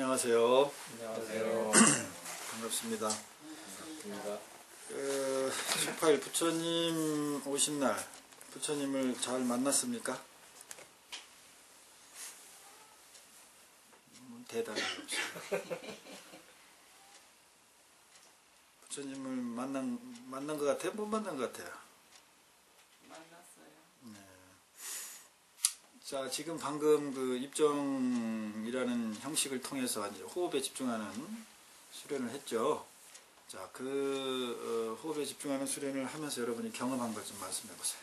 안녕하세요. 안녕하세요. 반갑습니다. 반갑습니다. 18일 부처님 오신 날 부처님을 잘 만났습니까? 대답이 없어요. 부처님을 만난 것 같아요? 못 만난 것 같아요? 만났어요. 네. 자, 지금 방금 그 입정이라는 형식을 통해서 이제 호흡에 집중하는 수련을 했죠. 자, 호흡에 집중하는 수련을 하면서 여러분이 경험한 것 좀 말씀해 보세요.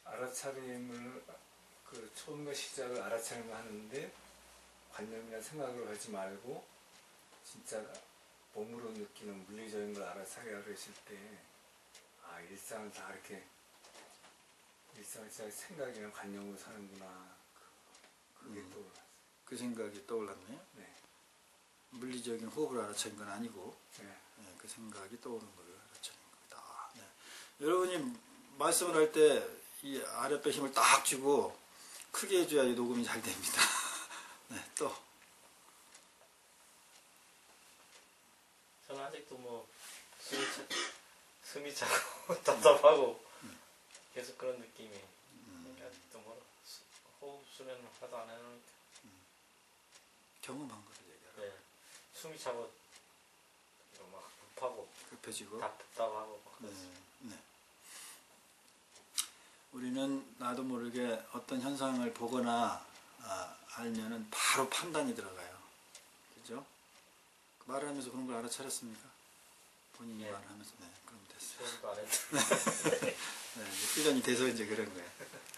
알아차림을 처음과 시작을 알아차림을 하는데 관념이나 생각을 하지 말고 진짜 몸으로 느끼는 물리적인 걸 알아차리라고 했을 때 일상을 다 이렇게 일상을 진짜 생각이나 관념으로 사는구나. 그게 떠올랐어요. 그 생각이 떠올랐네요. 네. 물리적인 호흡을 알아차린 건 아니고 네. 네, 그 생각이 떠오르는 걸 알아차린 겁니다. 네. 여러분이 말씀을 할 때 이 아랫배 힘을 딱 주고 크게 해줘야 이 녹음이 잘 됩니다. 네, 또 저는 아직도 숨이 차고 답답하고 계속 그런 느낌이 아직도 호흡 수련을 하도 안 해놓으니까 경험한 것을 얘기하라. 네, 숨이 차고 막 급하고 급해지고 답답하고 막 네, 그랬어요. 네. 우리는 나도 모르게 어떤 현상을 보거나 알면은 바로 판단이 들어가요. 그죠? 말을 하면서 그런 걸 알아차렸습니까? 본인이 네. 말을 하면서. 네, 그럼 됐어요. 수련도 안 했는데 네, 이제 훈련이 돼서 이제 그런 거예요.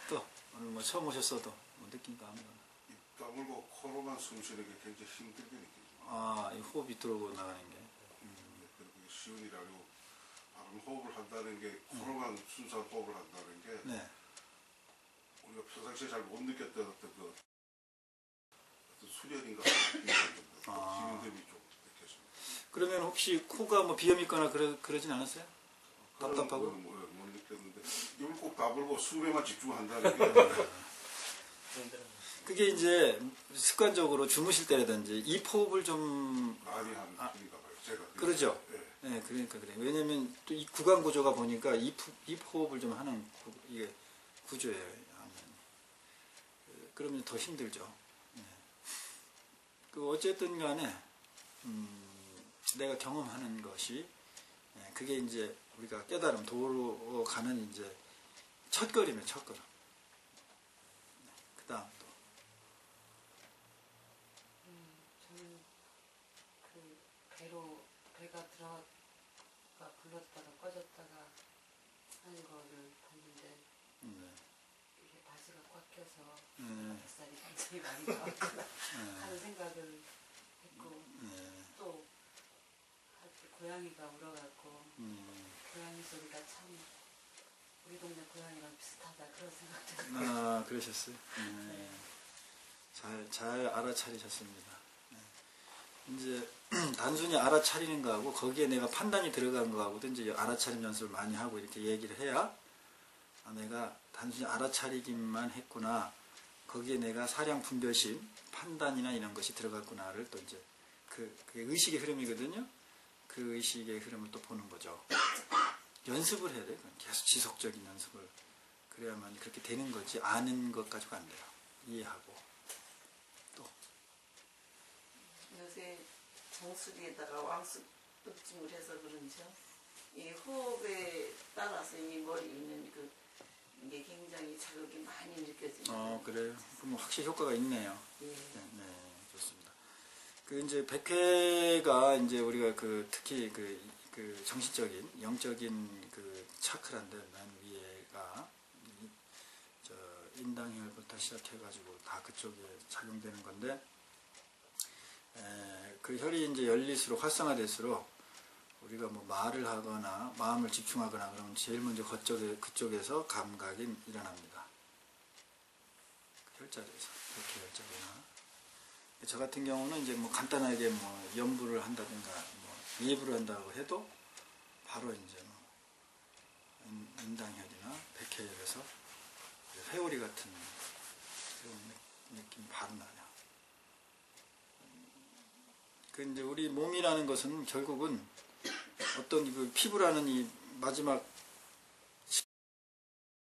또 오늘 뭐 처음 오셨어도 뭐 느낀 거 아무거나. 입 다물고 코로만 숨 쉬는 게 굉장히 힘들게 느껴집니다. 이 호흡이 들어오고 나가는 게. 그리고 쉬운 일이 아니고 바른 호흡을 한다는 게 코로만 순수한 호흡을 한다는 게 네. 우리가 평상시에 잘 못 느꼈던 어떤 수련인가 힘듦이 좀 느꼈습니다. 그러면 혹시 코가 뭐 비염 있거나 그러진 않았어요? 답답하고? 못 느꼈는데 입을 꼭 다물고 숨에만 집중한다는 게 힘들어요. 그게 이제 습관적으로 주무실 때라든지 입 호흡을 좀 많이 하는 편인가 봐요. 제가. 그러죠. 네. 네, 그러니까 그래요. 왜냐면 또 이 구강 구조가 보니까 입 호흡을 좀 하는 이게 구조예요. 그러면 더 힘들죠. 네. 어쨌든 간에 내가 경험하는 것이 그게 이제 우리가 깨달음 도로 가는 이제 첫걸음이에요. 첫걸음. 그 다음 또 저는 배가 들어가 불렀다가 꺼졌다가 하는 거를 봤는데 이게 바지가 꽉 껴서 뱃살이 굉장히 많이 나왔구나 하는 생각을 했고 또 고양이가 울어갖고 고양이 소리가 참 우리 동네 고양이랑 비슷하다 그런 생각도 했고 그러셨어요? 네. 잘 알아차리셨습니다. 네. 이제 단순히 알아차리는 거하고 거기에 내가 판단이 들어간 거하고도 이제 알아차림 연습을 많이 하고 이렇게 얘기를 해야 내가 단순히 알아차리기만 했구나. 거기에 내가 사량 분별심, 판단이나 이런 것이 들어갔구나를 또 이제 그게 의식의 흐름이거든요. 그 의식의 흐름을 또 보는 거죠. 연습을 해야 돼요. 계속 지속적인 연습을. 그래야만 그렇게 되는 거지 아는 것 가지고 안 돼요. 이해하고 또 요새 정수리에다가 왕수증을 해서 그런지요. 이 호흡에 따라서 이 머리 있는 이게 굉장히 자극이 많이 느껴집니다. 그래요. 그럼 확실히 효과가 있네요. 예. 네, 좋습니다. 이제 백회가 이제 우리가 특히 정신적인 영적인 차크란데 맨 위에가 인당혈부터 시작해가지고 다 그쪽에 작용되는 건데 그 혈이 이제 열릴수록 활성화될수록 우리가 뭐 말을 하거나 마음을 집중하거나 그러면 제일 먼저 그쪽에서 감각이 일어납니다. 혈자리에서 이렇게 혈자리나 저 같은 경우는 이제 뭐 간단하게 뭐 연부를 한다든가 뭐 예부를 한다고 해도 바로 이제 뭐 인당혈이나 백회혈에서 회오리 같은 그런 느낌이 바로 나요. 그 이제 우리 몸이라는 것은 결국은 어떤 그 피부라는 이 마지막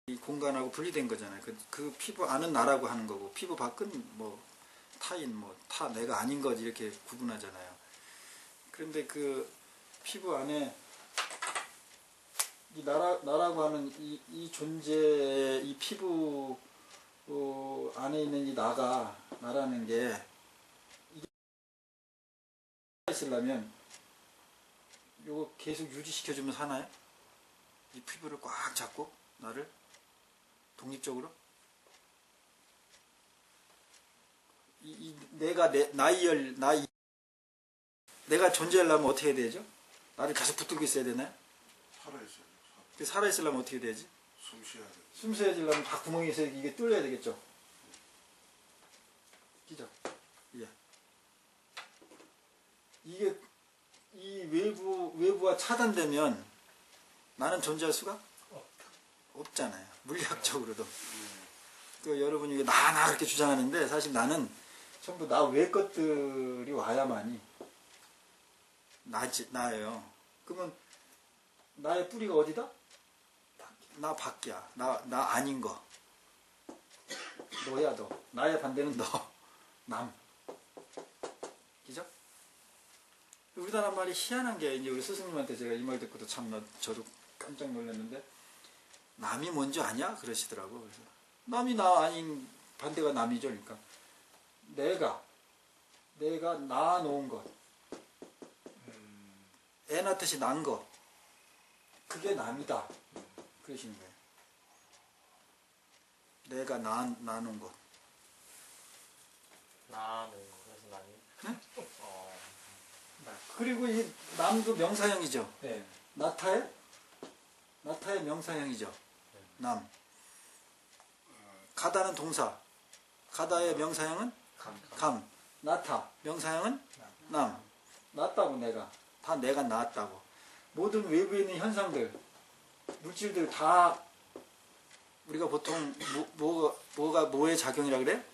이 공간하고 분리된 거잖아요. 그 피부 안은 나라고 하는 거고 피부 밖은 뭐 타인 뭐 타 내가 아닌 거지 이렇게 구분하잖아요. 그런데 그 피부 안에 이 나라고 하는 이 존재 이 피부 안에 있는 이 나라는 게 이게 있으려면 요거 계속 유지시켜주면 사나요? 이 피부를 꽉 잡고 나를 독립적으로 내가 내가 존재하려면 어떻게 해야 되죠? 나를 계속 붙들고 있어야 되나요? 살아있어요. 살아있으려면 어떻게 되지? 숨 쉬어야 돼. 숨 쉬어지려면 다 구멍이 있어야 이게 뚫려야 되겠죠? 끼죠? 예. 이게 이 외부와 차단되면 나는 존재할 수가 없잖아요. 물리학적으로도. 그 여러분이 이게 나 그렇게 주장하는데 사실 나는 전부 나 외 것들이 와야만이 나예요. 그러면 나의 뿌리가 어디다? 나 밖이야. 나 아닌 거. 너야 너. 나의 반대는 너. 남. 그죠? 우리나라 말이 희한한 게 이제 우리 스승님한테 제가 이 말 듣고도 참 저도 깜짝 놀랐는데 남이 뭔지 아냐? 그러시더라고. 그래서 남이 나 아닌 반대가 남이죠. 그러니까 내가 낳아 놓은 것. 애 낳듯이 난 거. 그게 남이다. 그러시는 거예요. 내가 낳은 것. 나는 그래서 나는. 네? 어. 그리고 이 남도 명사형이죠. 네. 나타의 명사형이죠. 남. 가다는 동사. 가다의 명사형은 감. 나타. 명사형은 남. 낳았다고 내가. 다 내가 낳았다고. 모든 외부에 있는 현상들, 물질들 다 우리가 보통 뭐의 작용이라 그래?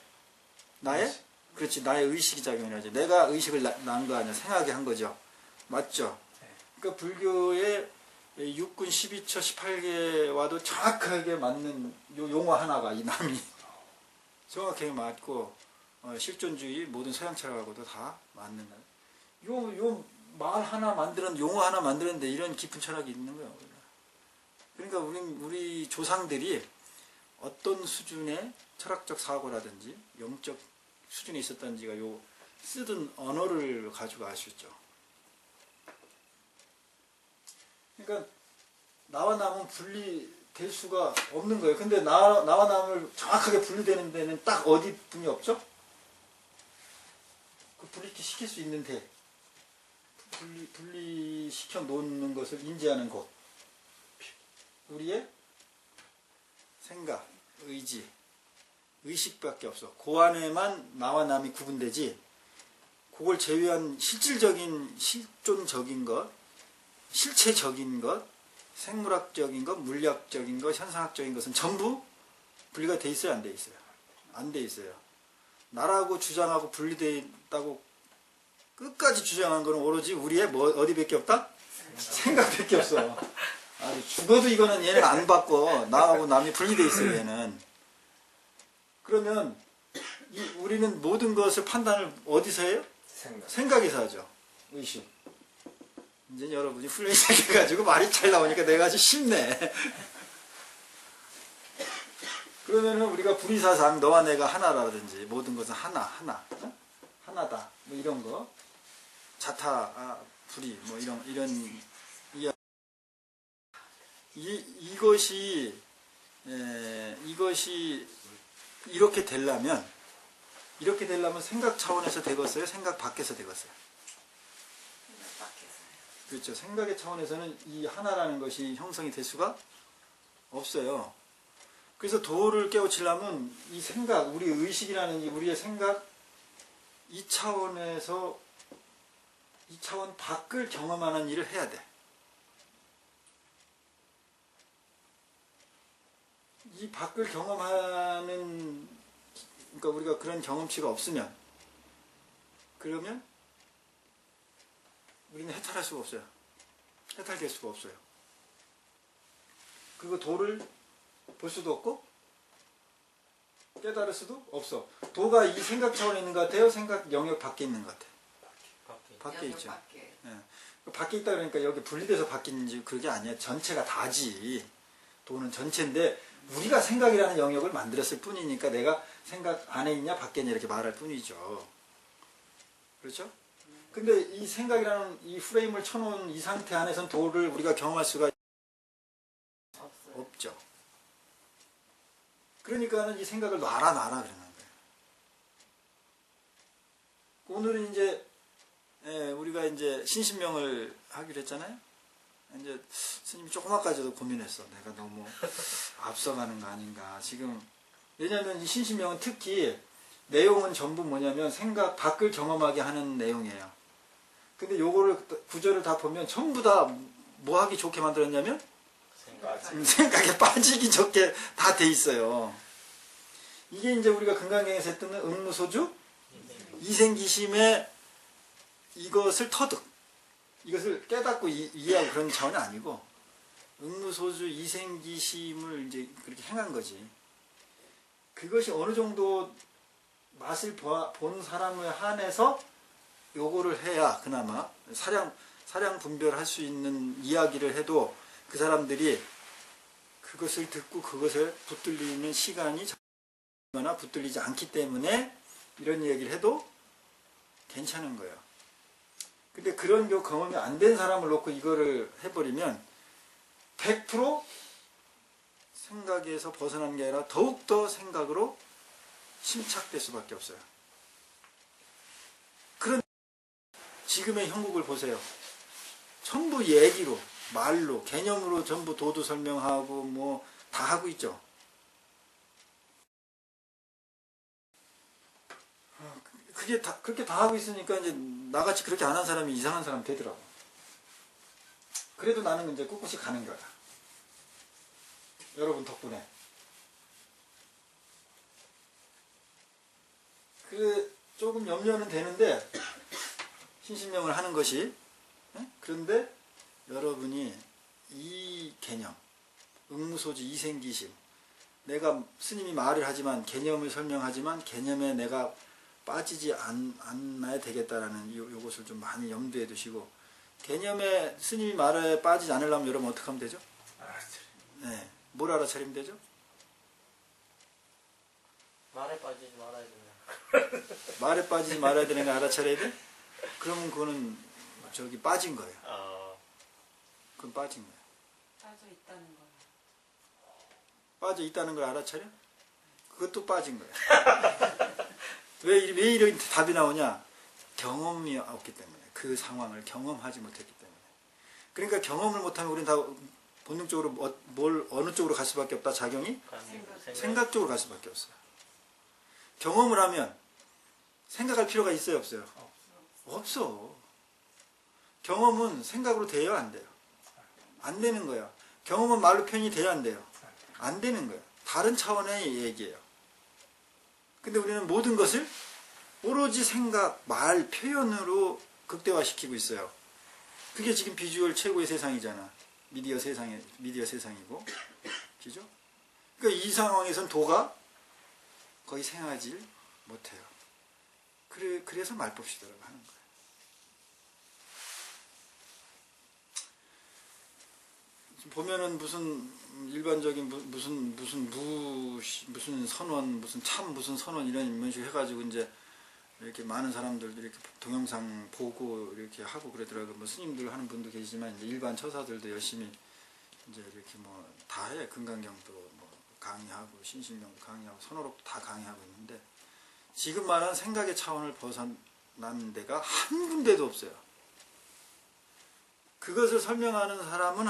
그렇지. 나의 의식이 작용이라 하지. 내가 의식을 낳은 거 아니야. 생하게 한 거죠. 맞죠? 그러니까 불교의 육군 12처 18개와도 정확하게 맞는 요 용어 하나가 이 남이 정확하게 맞고 실존주의 모든 서양 철학하고도 다 맞는 요 말 하나 만드는 용어 하나 만드는데 이런 깊은 철학이 있는 거예요. 그러니까 우리 조상들이 어떤 수준의 철학적 사고라든지 영적 수준에 있었던지가 요 쓰던 언어를 가지고 아셨죠. 그러니까 나와 남은 분리될 수가 없는 거예요. 근데 나와 남을 정확하게 분리되는 데는 딱 어디 분이 없죠? 그 분리시킬 수 있는데 분리시켜 놓는 것을 인지하는 곳. 우리의 생각, 의지, 의식밖에 없어. 그 안에만 나와 남이 구분되지. 그걸 제외한 실질적인, 실존적인 것, 실체적인 것, 생물학적인 것, 물리학적인 것, 현상학적인 것은 전부 분리가 돼 있어요, 안 돼 있어요? 안 돼 있어요. 나라고 주장하고 분리되어 있다고 끝까지 주장한 거는 오로지 우리의 어디밖에 없다? 생각밖에 없어. 아니, 죽어도 이거는 얘는 안 바꿔. 나하고 남이 분리되어 있어요, 얘는. 그러면 우리는 모든 것을 판단을 어디서 해요? 생각에서 하죠. 의식. 이제 여러분이 훈련이 시작해가지고 말이 잘 나오니까 내가 아주 쉽네. 그러면은 우리가 불의사상 너와 내가 하나라든지 모든 것은 하나 어? 하나다 뭐 이런 거 자타 불의 뭐 이런 이것이 이렇게 되려면 생각 차원에서 되겠어요? 생각 밖에서 되겠어요? 그렇죠. 생각의 차원에서는 이 하나라는 것이 형성이 될 수가 없어요. 그래서 도를 깨우치려면 이 생각, 우리 의식이라는 우리의 생각, 이 차원 밖을 경험하는 일을 해야 돼. 이 밖을 경험하는 그러니까 우리가 그런 경험치가 없으면, 그러면 우리는 해탈할 수가 없어요. 해탈될 수가 없어요. 그리고 도를 볼 수도 없고 깨달을 수도 없어. 도가 이 생각 차원에 있는 것 같아요? 생각 영역 밖에 있는 것 같아요? 밖에 있죠. 밖에. 예. 밖에 있다 그러니까 여기 분리돼서 바뀌는지 그게 아니야. 전체가 다지. 도는 전체인데 우리가 생각이라는 영역을 만들었을 뿐이니까 내가 생각 안에 있냐 밖에 있냐 이렇게 말할 뿐이죠. 그렇죠? 근데 이 생각이라는 이 프레임을 쳐놓은 이 상태 안에서는 도를 우리가 경험할 수가 없어요. 없죠. 그러니까는 이 생각을 놔라 그러는 거예요. 오늘은 이제 우리가 이제 신신명을 하기로 했잖아요. 이제 스님이 조금 아까도 고민했어. 내가 너무 앞서가는 거 아닌가. 지금 왜냐하면 이 신신명은 특히 내용은 전부 뭐냐면 생각 밖을 경험하게 하는 내용이에요. 근데 요거를 구절을 다 보면 전부 다 뭐 하기 좋게 만들었냐면 생각에 빠지기 좋게 다 돼 있어요. 이게 이제 우리가 금강경에서 했던 응무소주 이생기심의 이것을 터득, 이것을 깨닫고 이해하고 그런 차원이 아니고 응무소주 이생기심을 이제 그렇게 행한 거지. 그것이 어느 정도 맛을 본 사람을 한해서 요거를 해야 그나마 사량 분별할 수 있는 이야기를 해도 그 사람들이 그것을 듣고 그것을 붙들리는 시간이 거나 붙들리지 않기 때문에 이런 얘기를 해도 괜찮은 거예요. 근데 그런 경험이 안 된 사람을 놓고 이거를 해버리면 100% 생각에서 벗어나는 게 아니라 더욱더 생각으로 침착될 수밖에 없어요. 그런 지금의 형국을 보세요. 전부 얘기로, 말로, 개념으로 전부 도도 설명하고 뭐 다 하고 있죠. 그게 다, 그렇게 다 하고 있으니까 이제 나같이 그렇게 안 한 사람이 이상한 사람 되더라고. 그래도 나는 이제 꿋꿋이 가는 거야. 여러분 덕분에. 그 조금 염려는 되는데 신신명을 하는 것이 그런데 여러분이 이 개념 응무소지 이생기심 내가 스님이 말을 하지만 개념을 설명하지만 개념에 내가 빠지지 않아야 되겠다라는 요것을 좀 많이 염두에 두시고 개념에 스님이 말에 빠지지 않으려면 여러분 어떻게 하면 되죠? 네, 뭘 알아차리면 되죠? 말에 빠지지 말아야 되나. 말에 빠지지 말아야 되는 거 알아차려야 돼? 그러면 그거는 저기 빠진 거예요. 그건 빠진 거예요. 빠져 있다는 거예요. 빠져 있다는 걸 알아차려? 그것도 빠진 거예요. 왜 이런 답이 나오냐? 경험이 없기 때문에. 그 상황을 경험하지 못했기 때문에. 그러니까 경험을 못하면 우리는 다 본능적으로 어느 쪽으로 갈 수밖에 없다. 작용이? 생각 쪽으로 갈 수밖에 없어요. 경험을 하면 생각할 필요가 있어요? 없어요? 없어. 경험은 생각으로 돼요? 안 돼요? 안 되는 거야. 경험은 말로 표현이 돼요? 안 돼요? 안 되는 거예요. 다른 차원의 얘기예요. 근데 우리는 모든 것을 오로지 생각, 말, 표현으로 극대화시키고 있어요. 그게 지금 비주얼 최고의 세상이잖아. 미디어 세상이고. 그죠? 그러니까 이 상황에선 도가 거의 생하지 못해요. 그래서 말법시도라고 하는 거예요. 보면은 무슨 일반적인 무슨 선원, 무슨 선원 이런 식으로 해가지고 이제 이렇게 많은 사람들도 이렇게 동영상 보고 이렇게 하고 그러더라고요. 뭐 스님들 하는 분도 계시지만 이제 일반 처사들도 열심히 이제 이렇게 뭐 다 해. 금강경도 뭐 강의하고 신신명도 강의하고 선어록도 다 강의하고 있는데 지금 말한 생각의 차원을 벗어난 데가 한 군데도 없어요. 그것을 설명하는 사람은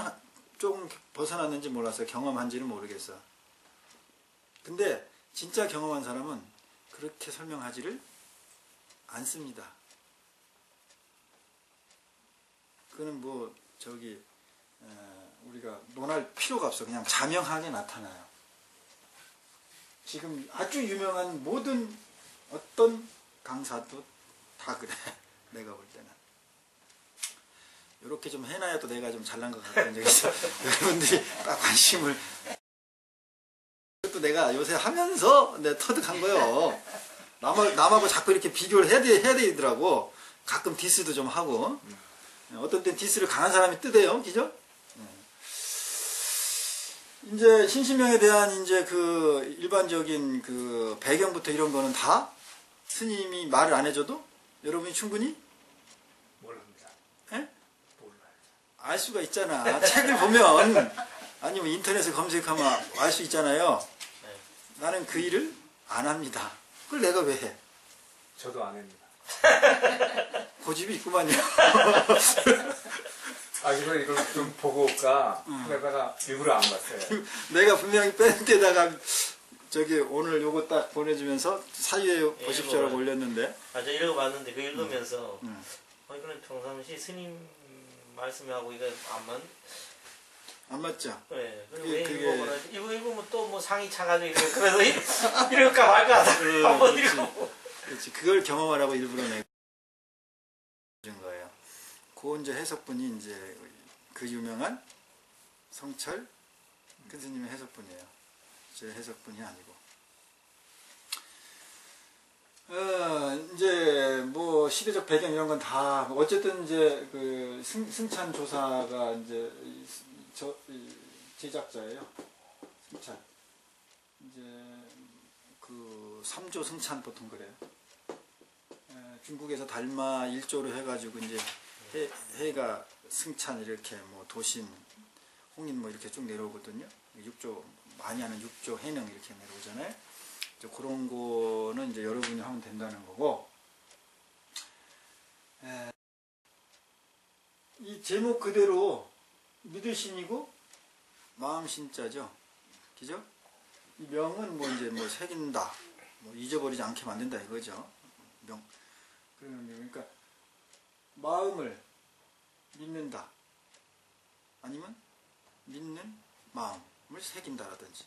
조금 벗어났는지 몰랐어요. 경험한지는 모르겠어. 근데 진짜 경험한 사람은 그렇게 설명하지를 않습니다. 그거는 뭐 우리가 논할 필요가 없어. 그냥 자명하게 나타나요. 지금 아주 유명한 모든 어떤 강사도 다 그래. 내가 볼 때는. 이렇게 좀 해놔야 또 내가 좀 잘난 것 같은 적이 있어. 여러분들이 딱 관심을. 또 내가 요새 하면서 내가 터득한 거예요. 남하고 자꾸 이렇게 비교를 해야 되더라고. 가끔 디스도 좀 하고. 어떤 때 디스를 강한 사람이 뜨대요. 그죠? 이제 신신명에 대한 이제 그 일반적인 그 배경부터 이런 거는 다 스님이 말을 안 해줘도 여러분이 충분히 모릅니다. 예? 몰라요. 알 수가 있잖아. 책을 보면 아니면 인터넷에 검색하면 알 수 있잖아요. 네. 나는 그 일을 안 합니다. 그걸 내가 왜 해? 저도 안 합니다. 고집이 있구만요. 아, 이걸 좀 보고 올까 하다가 일부러 안 봤어요. 내가 분명히 뺀 데다가 저기 오늘 요거 딱 보내주면서 사유에 보십시오라고 읽어봐요. 올렸는데 아, 저 읽어봤는데 그 읽으면서 이거는 평상시 스님 말씀하고 이거 안 맞죠? 네. 그리고 그게- 왜 그게- 읽어보라. 이거 읽으면 또 뭐 상이 차가지고 이래. 그래서 이럴까 말까 하다가 한번 그렇지. 읽어보고. 그렇지. 그걸 경험하라고 일부러 내가 준 거예요. 그 이제 해석분이 이제 그 유명한 성철 그 스님의 해석분이에요. 제 해석분이 아니고. 이제 뭐 시대적 배경 이런 건 다 어쨌든 이제 그 승찬 조사가 이제 이 제작자예요. 승찬. 이제 그 3조 승찬 보통 그래요. 중국에서 달마 1조로 해가지고 이제 해가 승찬 이렇게 뭐 도신 홍인 뭐 이렇게 쭉 내려오거든요. 6조 많이 하는 6조 해명 이렇게 내려오잖아요. 이제 그런 거는 이제 여러분이 하면 된다는 거고. 이 제목 그대로 믿으신이고 마음 신자죠. 그죠? 이 명은 뭐 이제 뭐 새긴다, 뭐 잊어버리지 않게 만든다 이거죠. 명. 그러니까 마음을 믿는다, 아니면 믿는 마음을 새긴다라든지.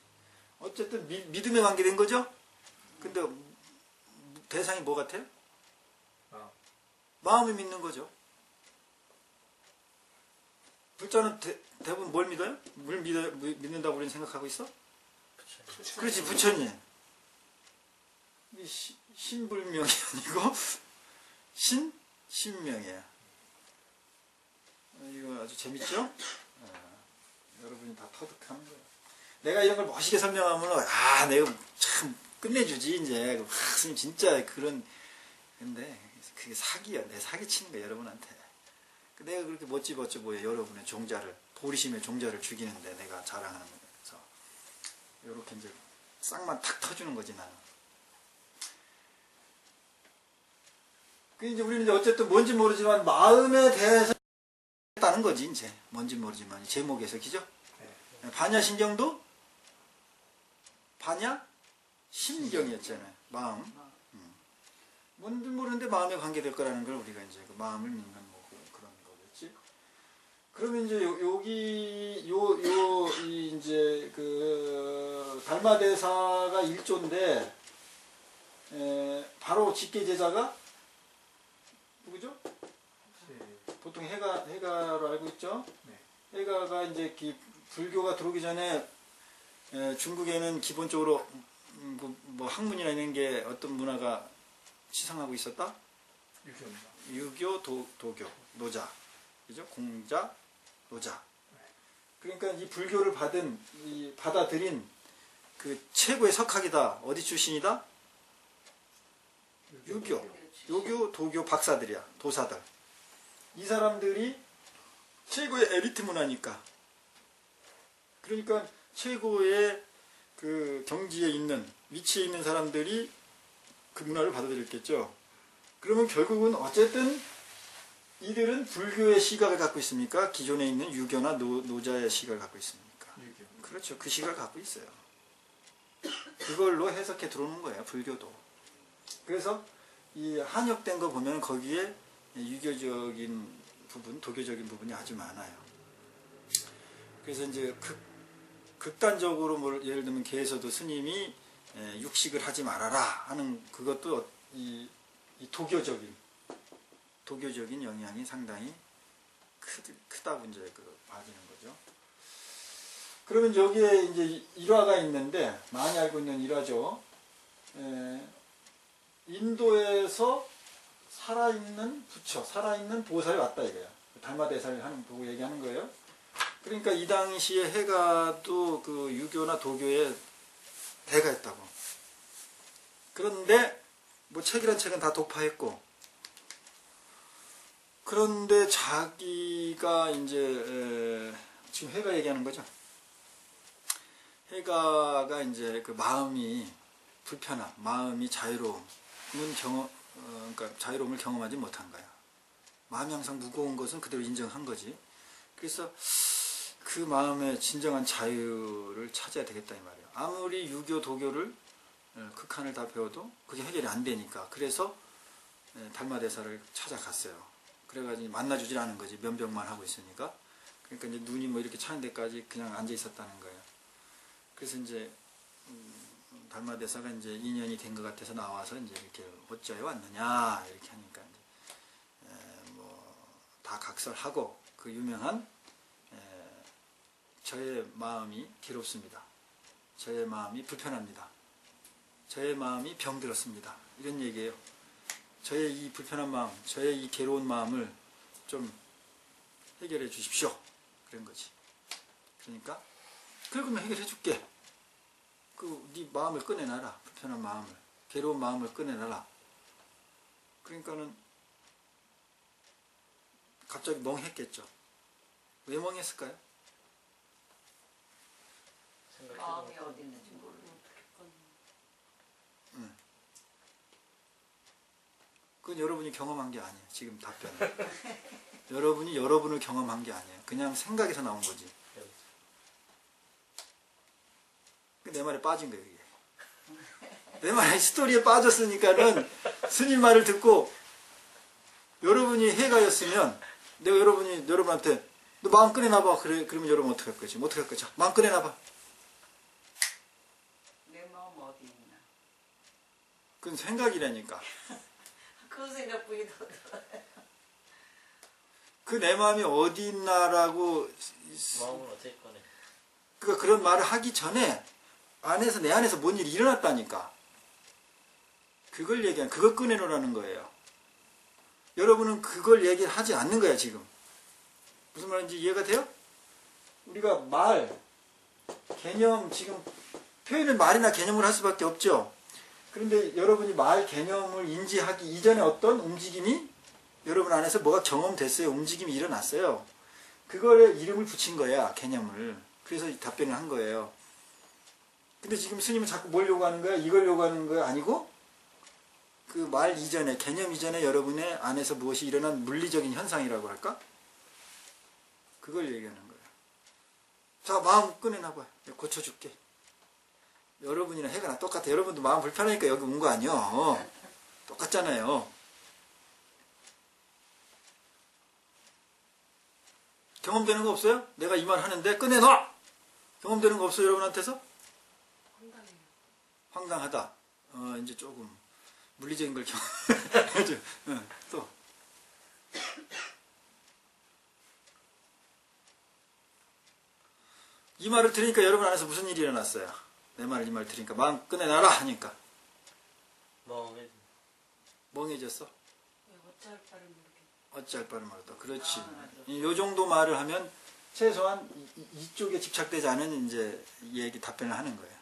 어쨌든 믿음에 관계된 거죠. 근데 대상이 뭐 같아요? 마음이 믿는 거죠. 불자는 대부분 뭘 믿어요? 뭘 믿는다고 우리는 생각하고 있어? 그렇지, 부처님. 신불명이 아니고 신명이에요. 이거 아주 재밌죠? 여러분이 다 터득하는 거예요. 내가 이런 걸 멋있게 설명하면 내가 참 끝내주지 이제. 스님 진짜 그런. 근데 그게 사기야. 내 사기치는 거야 여러분한테. 내가 그렇게 멋지 보여 여러분의 종자를, 보리심의 종자를 죽이는데 내가 자랑하는 거면서 이렇게 이제 싹만 탁 터주는 거지 나는. 그 이제 우리는 이제 어쨌든 뭔지 모르지만 마음에 대해서 했다는 거지 이제. 뭔지 모르지만 제목에서 그죠? 네. 반야신경도 반야심경이었잖아요. 마음. 뭔지 모르는데 마음에 관계될 거라는 걸 우리가 이제 그 마음을 믿는 뭐 그런 거겠지. 그러면 이제 여기 이제 그 달마대사가 1조인데 바로 직계제자가 누구죠? 보통 해가로 알고 있죠. 네. 해가가 이제 불교가 들어오기 전에 중국에는 기본적으로 뭐 학문이나 이런 게 어떤 문화가 치상하고 있었다? 유교입니다. 유교, 도교, 노자, 그죠? 공자, 노자. 그러니까 이 불교를 받아들인 그 최고의 석학이다. 어디 출신이다? 유교, 도교 박사들이야. 도사들. 이 사람들이 최고의 엘리트 문화니까. 그러니까 최고의 그 경지에 있는, 위치에 있는 사람들이 그 문화를 받아들였겠죠. 그러면 결국은 어쨌든 이들은 불교의 시각을 갖고 있습니까? 기존에 있는 유교나 노자의 시각을 갖고 있습니까? 유교. 그렇죠. 그 시각을 갖고 있어요. 그걸로 해석해 들어오는 거예요. 불교도. 그래서 이 한역된 거 보면 거기에 유교적인 부분, 도교적인 부분이 아주 많아요. 그래서 이제 극단적으로 예를 들면 개에서도 스님이 육식을 하지 말아라 하는 그것도 이 도교적인 영향이 상당히 크다고 이제 봐지는 거죠. 그러면 여기에 이제 일화가 있는데 많이 알고 있는 일화죠. 인도에서 살아있는 부처, 살아있는 보살이 왔다 이거야. 달마대사를 보고 얘기하는 거예요. 그러니까 이 당시에 해가도 그 유교나 도교에 대가 있다고. 그런데 뭐 책이란 책은 다 독파했고, 그런데 자기가 이제 지금 해가 얘기하는 거죠. 해가가 이제 그 마음이 불편함, 마음이 자유로움은 그러니까 자유로움을 경험하지 못한 거야. 마음이 항상 무거운 것은 그대로 인정한 거지. 그래서 그 마음의 진정한 자유를 찾아야 되겠다 이 말이에요. 아무리 유교, 도교를 극한을 다 배워도 그게 해결이 안 되니까. 그래서 달마대사를 찾아갔어요. 그래가지고 만나주질 않은 거지. 면벽만 하고 있으니까. 그러니까 이제 눈이 뭐 이렇게 차는 데까지 그냥 앉아 있었다는 거예요. 그래서 이제 달마대사가 이제 인연이 된 것 같아서 나와서 이제 이렇게 어찌하여 왔느냐 이렇게 하니까 이제 뭐 다 각설하고 그 유명한 저의 마음이 괴롭습니다. 저의 마음이 불편합니다. 저의 마음이 병들었습니다. 이런 얘기예요. 저의 이 불편한 마음, 저의 이 괴로운 마음을 좀 해결해 주십시오. 그런 거지. 그러니까 그러면 해결해 줄게. 네 마음을 꺼내놔라. 불편한 마음을, 괴로운 마음을 꺼내놔라. 그러니까는 갑자기 멍했겠죠. 왜 멍했을까요? 마음이 어디 있는지 모르고. 그건 여러분이 경험한 게 아니에요. 지금 답변은. 여러분이 여러분을 경험한 게 아니에요. 그냥 생각에서 나온 거지. 내 말에 빠진 거예요. 이게. 내 말에 스토리에 빠졌으니까는 스님 말을 듣고 여러분이 해가였으면 내가 여러분한테 너 마음 꺼내놔봐. 그러면 여러분 어떻게 할 거지? 어떻게 할 거지? 마음 꺼내놔봐. 내 마음 어디 있나? 그건 생각이라니까. 그 생각뿐이 더 들어요. 그 내 마음이 어디 있나라고 마음을 어떻게 꺼내? 그런 말을 하기 전에 내 안에서 뭔 일이 일어났다니까. 그걸 꺼내놓으라는 거예요. 여러분은 그걸 얘기하지 않는 거야 지금. 무슨 말인지 이해가 돼요? 우리가 말, 개념, 지금 표현을 말이나 개념을 할 수밖에 없죠. 그런데 여러분이 말, 개념을 인지하기 이전에 어떤 움직임이 여러분 안에서 뭐가 경험됐어요. 움직임이 일어났어요. 그거에 이름을 붙인 거야, 개념을. 그래서 답변을 한 거예요. 근데 지금 스님은 자꾸 뭘 요구하는 거야? 이걸 요구하는 거야? 아니고 그 말 이전에, 개념 이전에 여러분의 안에서 무엇이 일어난 물리적인 현상이라고 할까? 그걸 얘기하는 거예요. 자, 마음 꺼내놔봐. 내가 고쳐줄게. 여러분이랑 해가 똑같아. 여러분도 마음 불편하니까 여기 온 거 아니야. 똑같잖아요. 경험되는 거 없어요? 내가 이 말 하는데 꺼내놔! 경험되는 거 없어요, 여러분한테서? 황당해요. 황당하다. 이제 조금 물리적인 걸 경험해줘. 또. 이 말을 들으니까 여러분 안에서 무슨 일이 일어났어요? 이 말 들으니까 마음 꺼내놔라 하니까 멍해졌어? 어찌할 바를 모르겠네. 어찌할 바를 모르겠다. 그렇지. 이 정도 말을 하면 최소한 이쪽에 집착되지 않은 이제 얘기 답변을 하는 거예요.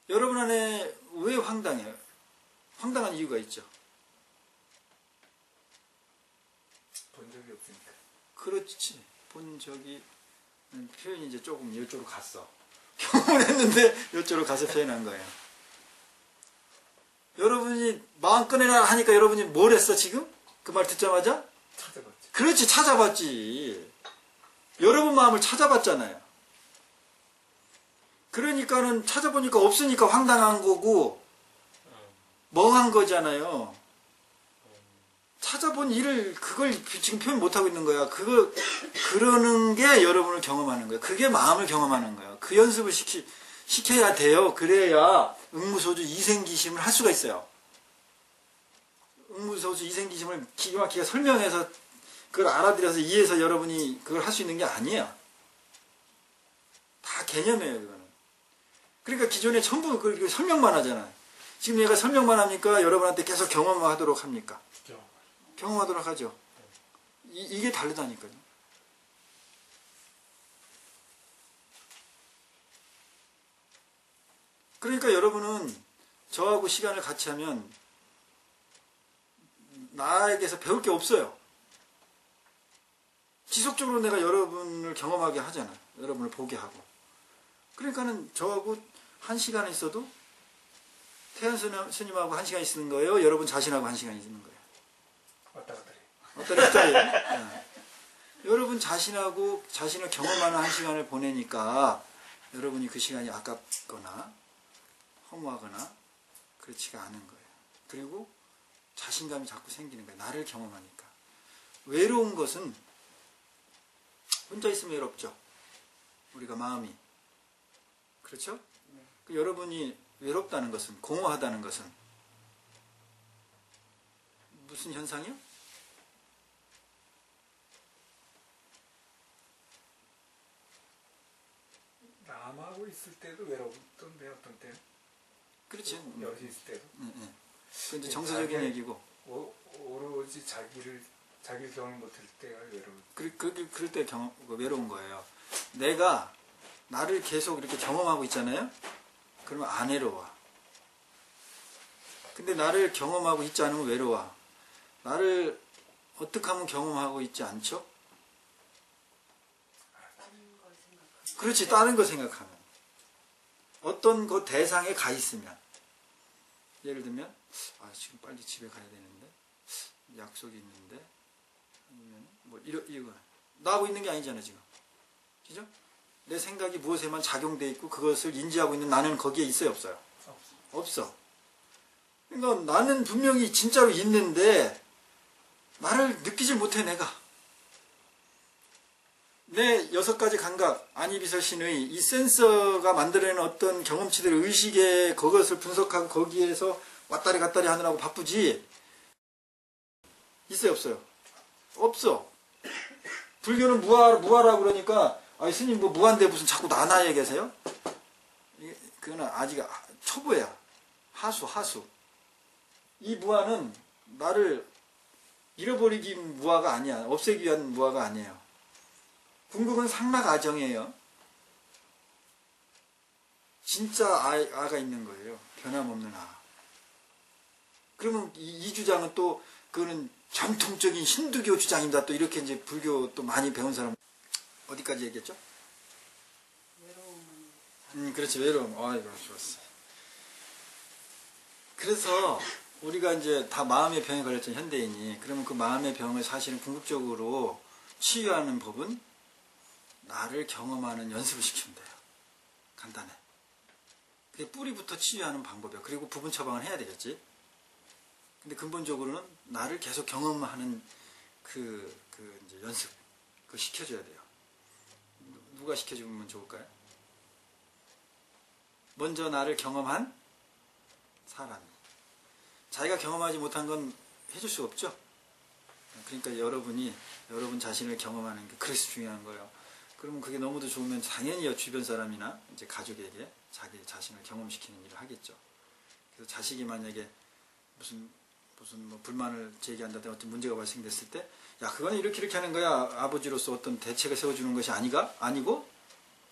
여러분 안에 왜 황당해요? 황당한 이유가 있죠. 본 적이 없으니까. 그렇지. 본 적이 표현이 이제 조금 이쪽으로 갔어. 경험을 했는데 이쪽으로 가서 표현한 거예요. 여러분이 마음 꺼내라 하니까 여러분이 뭘 했어 지금? 그 말 듣자마자? 찾아봤죠. 그렇지, 찾아봤지. 여러분 마음을 찾아봤잖아요. 그러니까는 찾아보니까 없으니까 황당한 거고 멍한 거잖아요. 찾아본 일을 그걸 지금 표현 못하고 있는 거야. 그러는 게 여러분을 경험하는 거야. 그게 마음을 경험하는 거야. 그 연습을 시켜야 돼요. 그래야 응무소주 이생기심을 할 수가 있어요. 응무소주 이생기심을 기가 막히게 설명해서 그걸 알아들여서 이해해서 여러분이 그걸 할 수 있는 게 아니에요. 다 개념이에요, 그거는. 그러니까 기존에 전부 그렇게 설명만 하잖아요. 지금 얘가 설명만 합니까? 여러분한테 계속 경험하도록 합니까? 경험하도록 하죠. 이게 다르다니까요. 그러니까 여러분은 저하고 시간을 같이 하면 나에게서 배울 게 없어요. 지속적으로 내가 여러분을 경험하게 하잖아. 여러분을 보게 하고. 그러니까는 저하고 1시간 있어도 태연 스님하고 1시간 있는 거예요. 여러분 자신하고 1시간 있는 거예요. 왔다 갔다 해. 어떤 입장이에요? 여러분 자신하고 자신을 경험하는 1시간을 보내니까 여러분이 그 시간이 아깝거나 허무하거나 그렇지가 않은 거예요. 그리고 자신감이 자꾸 생기는 거예요. 나를 경험하니까. 외로운 것은 혼자 있으면 외롭죠. 우리가 마음이. 그렇죠? 여러분이 외롭다는 것은, 공허하다는 것은 무슨 현상이요? 남하고 있을 때도 외롭던데 어떤 때는? 그렇지. 여럿이 있을 때도. 그 이제 정서적인 자기- 얘기고. 오로지 자기를 경험 못할 때가 외로워. 그럴 때 외로운 거예요. 내가 나를 계속 이렇게 경험하고 있잖아요. 그러면 안 외로워. 근데 나를 경험하고 있지 않으면 외로워. 나를 어떻게 하면 경험하고 있지 않죠? 다른 걸 생각하고. 그렇지, 다른 거 생각하면. 어떤 그 대상에 가 있으면. 예를 들면, 지금 빨리 집에 가야 되는데, 약속이 있는데, 아니면, 이거. 나하고 있는 게 아니잖아요, 지금. 그죠? 내 생각이 무엇에만 작용돼 있고, 그것을 인지하고 있는 나는 거기에 있어요, 없어요? 없어. 그러니까 나는 분명히 진짜로 있는데, 나를 느끼질 못해, 내가. 내 6가지 감각, 안이비설신의 이 센서가 만들어내는 어떤 경험치들, 의식에 그것을 분석하고 거기에서 왔다리 갔다리 하느라고 바쁘지. 있어요, 없어요? 없어. 불교는 무아라고 그러니까, 스님 무아인데 무슨 자꾸 나나에 계세요? 그거는 아직 초보야. 하수. 이 무아는 나를 잃어버리기 무아가 아니야. 없애기 위한 무아가 아니에요. 궁극은 상락아정이에요. 진짜 아가 있는 거예요. 변함없는 아. 그러면 이 주장은 또 그거는 전통적인 힌두교 주장입니다. 또 이렇게 이제 불교 또 많이 배운 사람 어디까지 얘기했죠? 외로움은. 그렇지, 외로움. 아이고, 좋았어. 그래서 우리가 이제 다 마음의 병에 걸렸잖아요, 현대인이. 그러면 그 마음의 병을 사실은 궁극적으로 치유하는 법은 나를 경험하는 연습을 시키면 돼요. 간단해. 그게 뿌리부터 치유하는 방법이야. 그리고 부분 처방을 해야 되겠지. 근데 근본적으로는 나를 계속 경험하는 이제 연습, 그걸 시켜줘야 돼요. 누가 시켜주면 좋을까요? 먼저 나를 경험한 사람이. 자기가 경험하지 못한 건 해줄 수 없죠. 그러니까 여러분 자신을 경험하는 게 그래서 중요한 거예요. 그러면 그게 너무도 좋으면 당연히 주변 사람이나 이제 가족에게 자기 자신을 경험시키는 일을 하겠죠. 그래서 자식이 만약에 무슨 불만을 제기한다든지 어떤 문제가 발생됐을 때, 그건 이렇게 하는 거야. 아버지로서 어떤 대책을 세워주는 것이 아니고,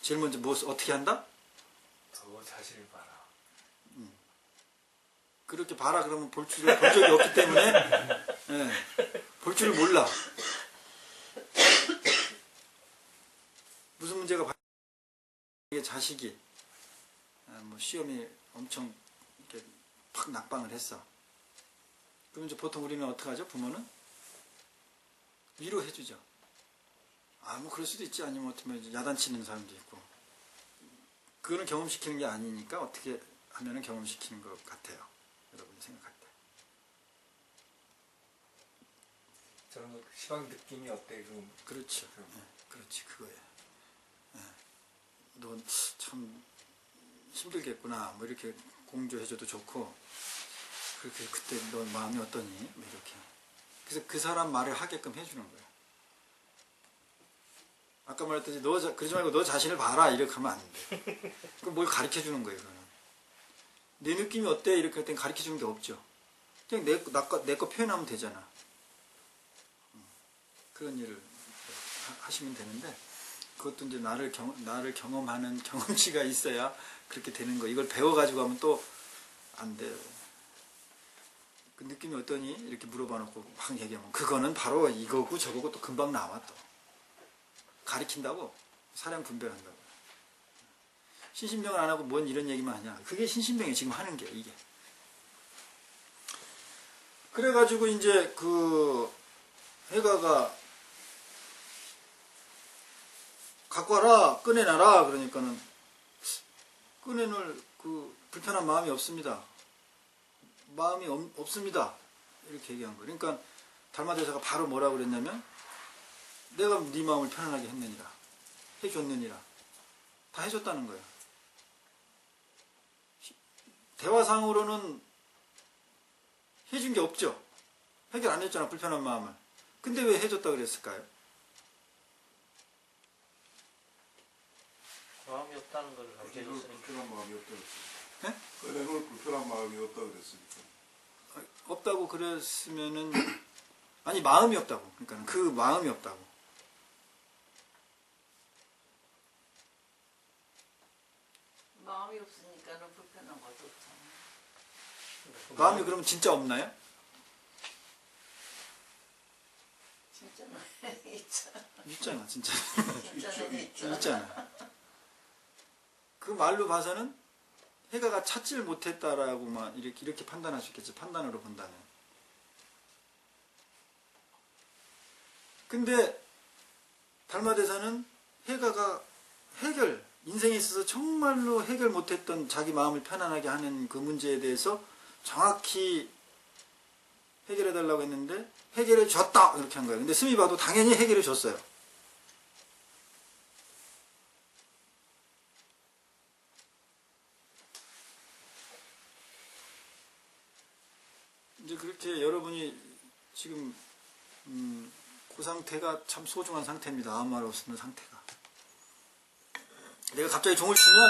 제일 먼저 어떻게 한다? 더 자신을 봐라. 그렇게 봐라 그러면 볼 적이 없기 때문에, 볼 줄을 몰라. 무슨 문제가 발생해 자식이 시험이 엄청 이렇게 팍 낙방을 했어. 그럼 이제 보통 우리는 어떻게 하죠? 부모는 위로해주죠. 그럴 수도 있지. 아니면 어떻게 이제 야단치는 사람도 있고. 그거는 경험시키는 게 아니니까 어떻게 하면은 경험시키는 것 같아요. 여러분이 생각할 때. 저런 시방 느낌이 어때? 그렇죠. 예, 그렇지 그거예요. 예. 너 참 힘들겠구나. 뭐 이렇게 공조해줘도 좋고 그렇게 그때 너 마음이 어떠니? 뭐 이렇게. 그래서 그 사람 말을 하게끔 해주는 거예요. 아까 말했듯이 그러지 말고 너 자신을 봐라 이렇게 하면 안 돼. 그럼 뭘 가르쳐 주는 거예요. 그거는. 내 느낌이 어때? 이렇게 할 땐 가르쳐 주는 게 없죠. 그냥 내 거 표현하면 되잖아. 그런 일을 하시면 되는데 그것도 이제 나를 경험하는 경험치가 있어야 그렇게 되는 거. 이걸 배워가지고 하면 또 안 돼요. 그 느낌이 어떠니? 이렇게 물어봐 놓고 막 얘기하면 그거는 바로 이거고 저거고 또 금방 나와 또. 가리킨다고 사량 분별한다고. 신신병을 안 하고 뭔 이런 얘기만 하냐. 그게 신신병이 지금 하는 게 이게. 그래가지고 이제 그 해가가 갖고 와라 꺼내놔라 그러니까는 꺼내놓을 그 불편한 마음이 없습니다. 마음이 없습니다. 이렇게 얘기한 거예요. 그러니까 달마대사가 바로 뭐라고 그랬냐면 내가 네 마음을 편안하게 했느니라. 해줬느니라. 다 해줬다는 거예요. 대화상으로는 해준 게 없죠. 해결 안 했잖아. 불편한 마음을. 근데 왜 해줬다 그랬을까요? 마음이 없다는 걸 가르쳐줬으니까. 불편한 마음이 없다 그랬어요. 네? 꺼내놓을 불편한 마음이 없다 그랬으니까. 없다고 그랬으면은 아니 마음이 없다고. 그러니까 그 마음이 없다고. 마음이 없으니까는 불편한 것도 없잖아. 마음이 그러면 진짜 없나요? 진짜는 있잖아. 있잖아 진짜. 진짜는 있잖아. 있잖아. 그 말로 봐서는 해가가 찾지를 못했다라고만 이렇게 판단할 수 있겠지. 판단으로 본다면. 근데 달마대사는 해가가 인생에 있어서 정말로 해결 못했던 자기 마음을 편안하게 하는 그 문제에 대해서 정확히 해결해달라고 했는데 해결해 줬다 이렇게 한 거예요. 근데 스미 봐도 당연히 해결해 줬어요. 이제 그렇게 여러분이 지금 그 상태가 참 소중한 상태입니다. 아무 말 없는 상태가. 내가 갑자기 종을 치면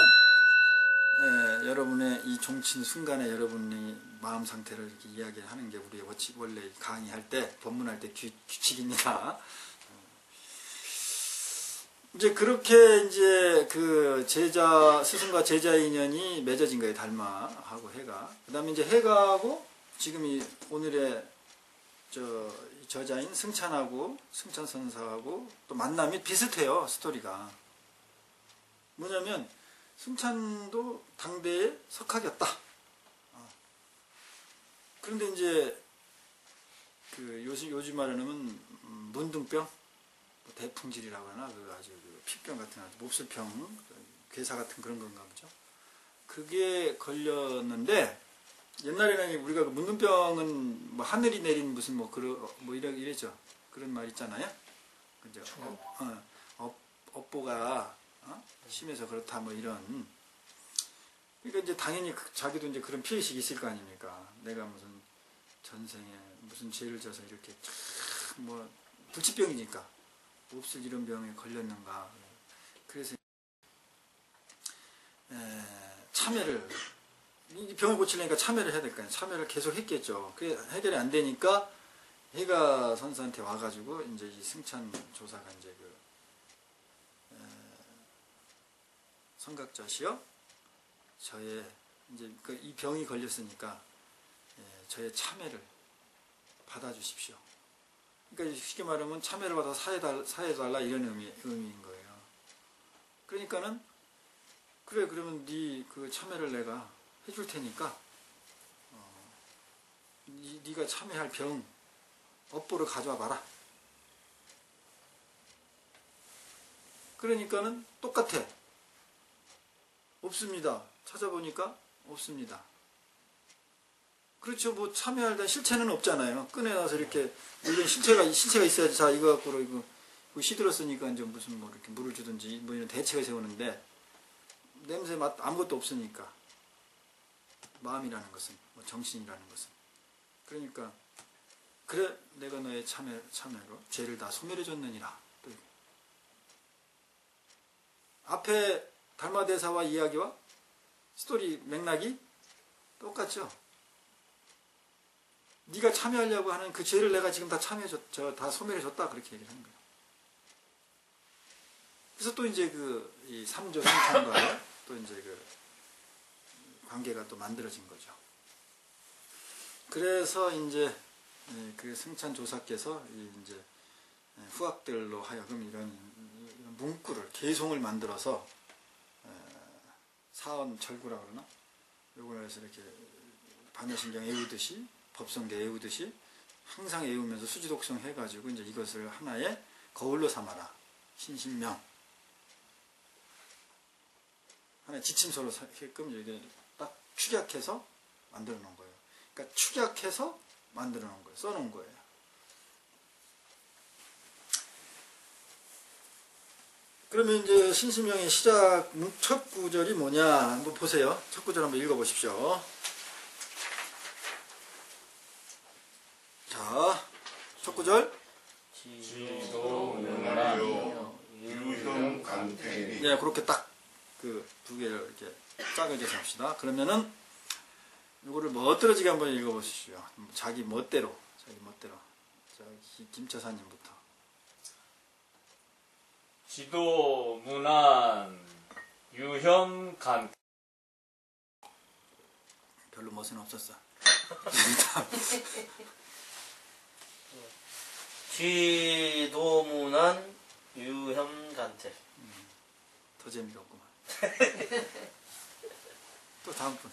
여러분의 이 종친 순간에 여러분의 마음 상태를 이렇게 이야기하는 게 우리 원래 강의할 때 법문할 때 규칙입니다. 이제 그렇게 이제 그 스승과 제자의 인연이 맺어진 거예요. 달마하고 해가. 그 다음에 이제 해가하고 지금 이 오늘의 저자인 승찬하고 승찬선사하고 또 만남이 비슷해요. 스토리가. 뭐냐면 승찬도 당대의 석학이었다. 그런데 이제 그 요즘 말하면 문둥병, 대풍질이라고 하나 그 아주 그 피병 같은 아주 몹쓸병, 괴사 같은 그런 건가 보죠. 그게 걸렸는데 옛날에는 우리가 그 문둥병은 뭐 하늘이 내린 무슨 이랬죠. 그런 말 있잖아요. 그죠? 업보가 심해서 그렇다 뭐 이런. 그러니까 이제 당연히 자기도 이제 그런 피해식이 있을 거 아닙니까? 내가 무슨 전생에 무슨 죄를 져서 이렇게 뭐 불치병이니까 몹쓸 이런 병에 걸렸는가. 그래서 참여를 이 병을 고치려니까 참여를 해야 될 거 아니에요. 참여를 계속 했겠죠. 그게 해결이 안 되니까 해가 선사한테 와가지고 이제 이 승찬 조사가 이제 그 성각자시여 저의 이제 이 병이 걸렸으니까 저의 참여를 받아주십시오. 그러니까 쉽게 말하면 참여를 받아 사해달라 이런 의미인 거예요. 그러니까는 그래 그러면 네 그 참여를 내가 해줄 테니까 네가 참여할 병 업보를 가져와 봐라. 그러니까는 똑같아. 없습니다. 찾아보니까 없습니다. 그렇죠. 뭐 참여할 실체는 없잖아요. 꺼내놔서 이렇게 물론 실체가 있어야지. 자 이거 갖고 이거 시들었으니까 이제 무슨 뭐 이렇게 물을 주든지 뭐 이런 대책을 세우는데 냄새 맛 아무것도 없으니까 마음이라는 것은 뭐 정신이라는 것은 그러니까 그래 내가 너의 참여로 죄를 다 소멸해 줬느니라. 또 앞에 달마대사와 이야기와 스토리 맥락이 똑같죠. 네가 참여하려고 하는 그 죄를 내가 지금 다 다 소멸해줬다 그렇게 얘기를 하는 거예요. 그래서 또 이제 이 3조 승천과 또 이제 그 관계가 또 만들어진 거죠. 그래서 이제 그 승천 조사께서 이제 후학들로 하여금 이런 문구를 개송을 만들어서 사언철구라 그러나 요걸 해서 이렇게 반야신경 애우듯이 법성계 애우듯이 항상 애우면서 수지독성 해가지고 이제 이것을 하나의 거울로 삼아라. 신신명. 하나의 지침서로 하게끔 이게 딱 축약해서 만들어 놓은 거예요. 그러니까 축약해서 만들어 놓은 거예요. 써 놓은 거예요. 그러면 이제 신신명의 시작 첫 구절이 뭐냐 한번 보세요. 첫 구절 한번 읽어 보십시오. 자, 첫 구절. 지도문하여 유형 간택이. 네, 그렇게 딱 그 두 개를 이렇게 짝을 재서 합시다. 그러면은 이거를 멋들어지게 한번 읽어 보십시오. 자기 멋대로. 자, 김차사님부터. 지도 문안 유형 간 별로 멋은 없었어. 지도문안 유형간택. 더 재미가 없구만. 또 다음 분.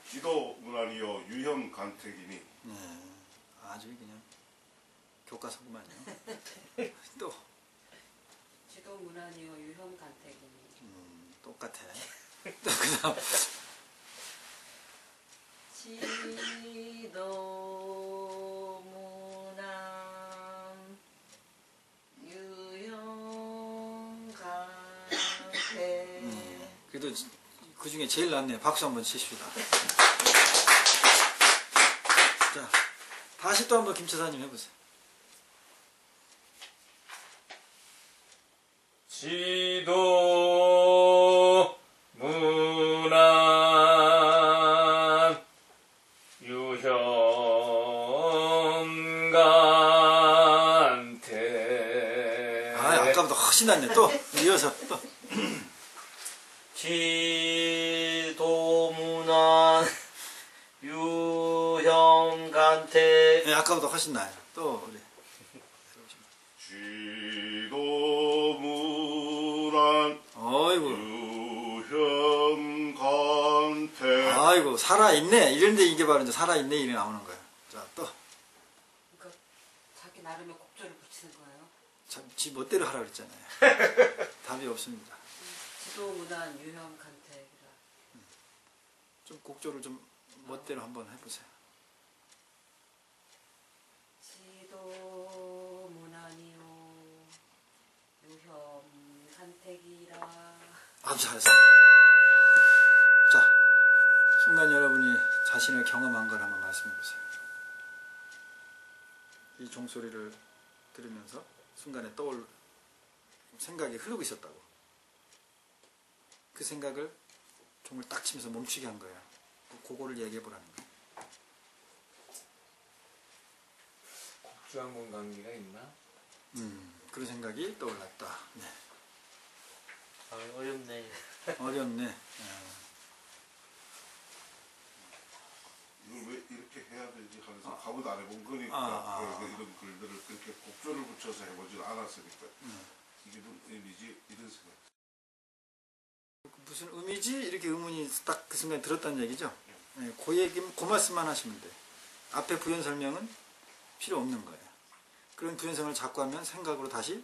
지도문하여 유형 간택이니. 네, 아주 그냥 교과서구만요. 또 지도 문안이요 유형 간택이니. 똑같아. 또 그다음 지도 문안 유형 간택. 그래도 그 중에 제일 낫네요. 박수 한번 치십시다. 자, 다시 또 한번 김차사님 해보세요. 지도 문안 유형 간택. 아까보다 훨씬 낫네. 또 이어서 또. 지도문안 유형간택. 네, 아까보다 훨씬 나아요. 또 우리 지도문안 어이구, 유형 간택. 아이고 살아있네. 이런데 이게 바로 이제 살아있네 일이 나오는 거예요. 자, 또 그러니까 자기 나름의 곡조를 붙이는 거예요. 지 멋대로 하라 그랬잖아요. 답이 없습니다. 지도 문안 유형 간택이라. 좀 곡조를 좀 멋대로 한번 해보세요. 지도 문안이요 유형 간택이라. 아주 잘했어요. 자, 순간 여러분이 자신을 경험한 걸 한번 말씀해 보세요. 이 종소리를 들으면서 순간에 생각이 흐르고 있었다고. 그 생각을 종을 딱 치면서 멈추게 한 거예요. 그거를 얘기해 보라는 거예요. 곡주항문 관계가 있나? 그런 생각이 떠올랐다. 네. 아, 어렵네. 어렵네. 이걸 왜 이렇게 해야 되지 하면서 아무도 안 해본 거니까 이런 글들을 그렇게 곡조를 붙여서 해보질 않았으니까 이게 무슨 의미지 이런 생각. 무슨 의미지? 이렇게 의문이 딱 그 순간에 들었다는 얘기죠. 네, 그 얘기면 그 말씀만 하시면 돼요. 앞에 부연 설명은 필요 없는 거예요. 그런 부연 설명을 자꾸 하면 생각으로 다시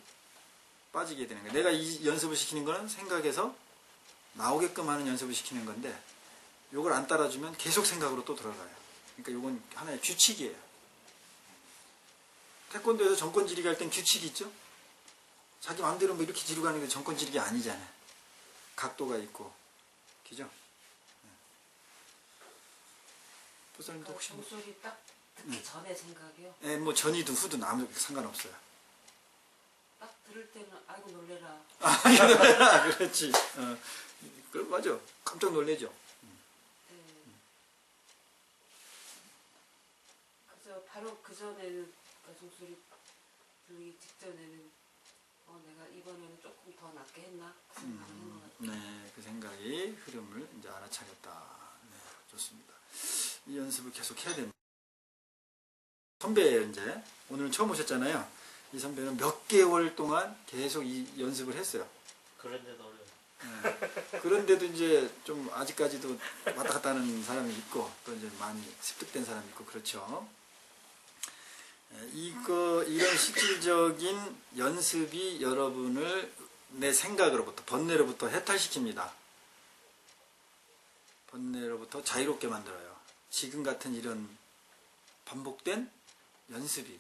빠지게 되는 거예요. 내가 이 연습을 시키는 거는 생각에서 나오게끔 하는 연습을 시키는 건데 이걸 안 따라주면 계속 생각으로 또 들어가요. 그러니까 이건 하나의 규칙이에요. 태권도에서 정권 지리기 할 땐 규칙이 있죠. 자기 마음대로 뭐 이렇게 지르고 하는 게 정권 지리기 아니잖아요. 각도가 있고, 그죠? 보살님도 혹시 뭐, 종소리 딱 듣기 전에 생각이요. 예, 뭐 전이든 후든 아무 상관없어요. 딱 들을 때는 아이고 놀래라. 그렇지. 그럼 맞아. 깜짝 놀래죠. 네. 그래서 바로 그 전에는 그러니까 종소리 들리기 직전에는 내가 이번에는 조금 더 낫게 했나 그 생각을 했는 것 같아요. 네, 그 생각이 흐름을 이제 알아차렸다. 네, 좋습니다. 이 연습을 계속 해야 됩니다. 선배예요, 이제. 오늘은 처음 오셨잖아요. 이 선배는 몇 개월 동안 계속 이 연습을 했어요. 그런데도 어려워. 네. 그런데도 이제 좀 아직까지도 왔다 갔다 하는 사람이 있고, 또 이제 많이 습득된 사람이 있고, 그렇죠. 이런 실질적인 연습이 여러분을 내 생각으로부터, 번뇌로부터 해탈시킵니다. 번뇌로부터 자유롭게 만들어요. 지금 같은 이런 반복된 연습이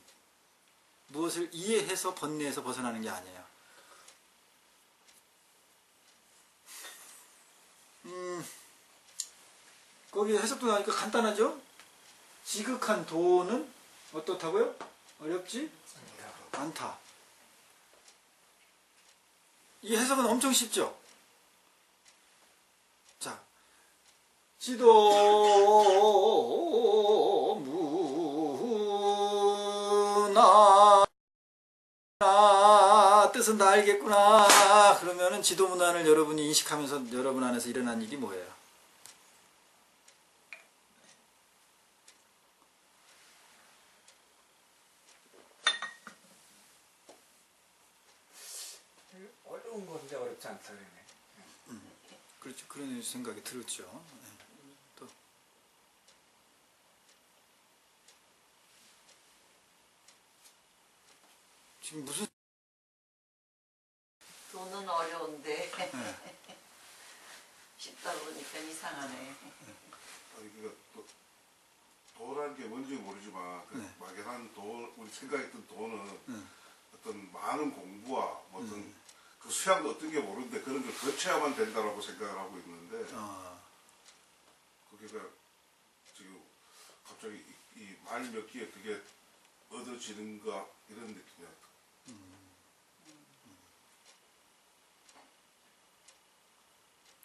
무엇을 이해해서 번뇌에서 벗어나는 게 아니에요. 거기 해석도 나니까 간단하죠? 지극한 도는 어떻다고요? 어렵지? 않다. 이 해석은 엄청 쉽죠? 자, 지도 문화 뜻은 다 알겠구나. 그러면은 지도 문화를 여러분이 인식하면서 여러분 안에서 일어난 일이 뭐예요? 어려운 건데 어렵지 않다 그러네. 그렇죠. 그런 생각이 들었죠. 네. 또 지금 무슨 도는 어려운데 네. 쉽다 보니까 이상하네. 아니 또 도라는 게 뭔지 모르지만 그 네. 막연한 도 우리 생각했던 도는 네. 어떤 많은 공부와 뭐 어떤 그 수양도 어떤 게 모르는데 그런 걸 거쳐야만 된다라고 생각을 하고 있는데 그게가 지금 갑자기 이 말 몇 개에 그게 얻어지는가 이런 느낌이야.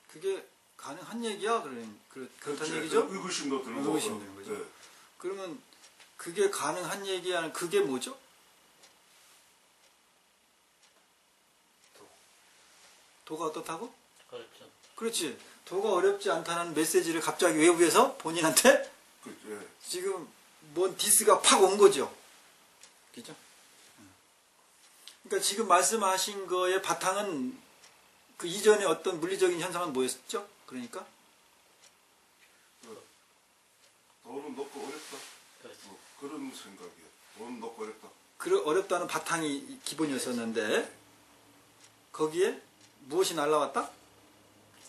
그게 가능한 얘기야? 그렇다는 그렇죠. 얘기죠? 의구심도 들고 의구심 드는 거죠. 네. 그러면 그게 가능한 얘기하는 그게 뭐죠? 도가 어떻다고? 그렇죠. 그렇지. 도가 어렵지 않다는 메시지를 갑자기 외부에서 본인한테 예. 지금 뭔 디스가 팍 온 거죠. 그죠? 그러니까 지금 말씀하신 거의 바탕은 그 이전에 어떤 물리적인 현상은 뭐였죠? 그러니까 돈은 넣고 어렵다. 그렇죠. 뭐 그런 생각이야. 돈은 넣고 어렵다. 어렵다는 바탕이 기본이었었는데 거기에 무엇이 날라왔다?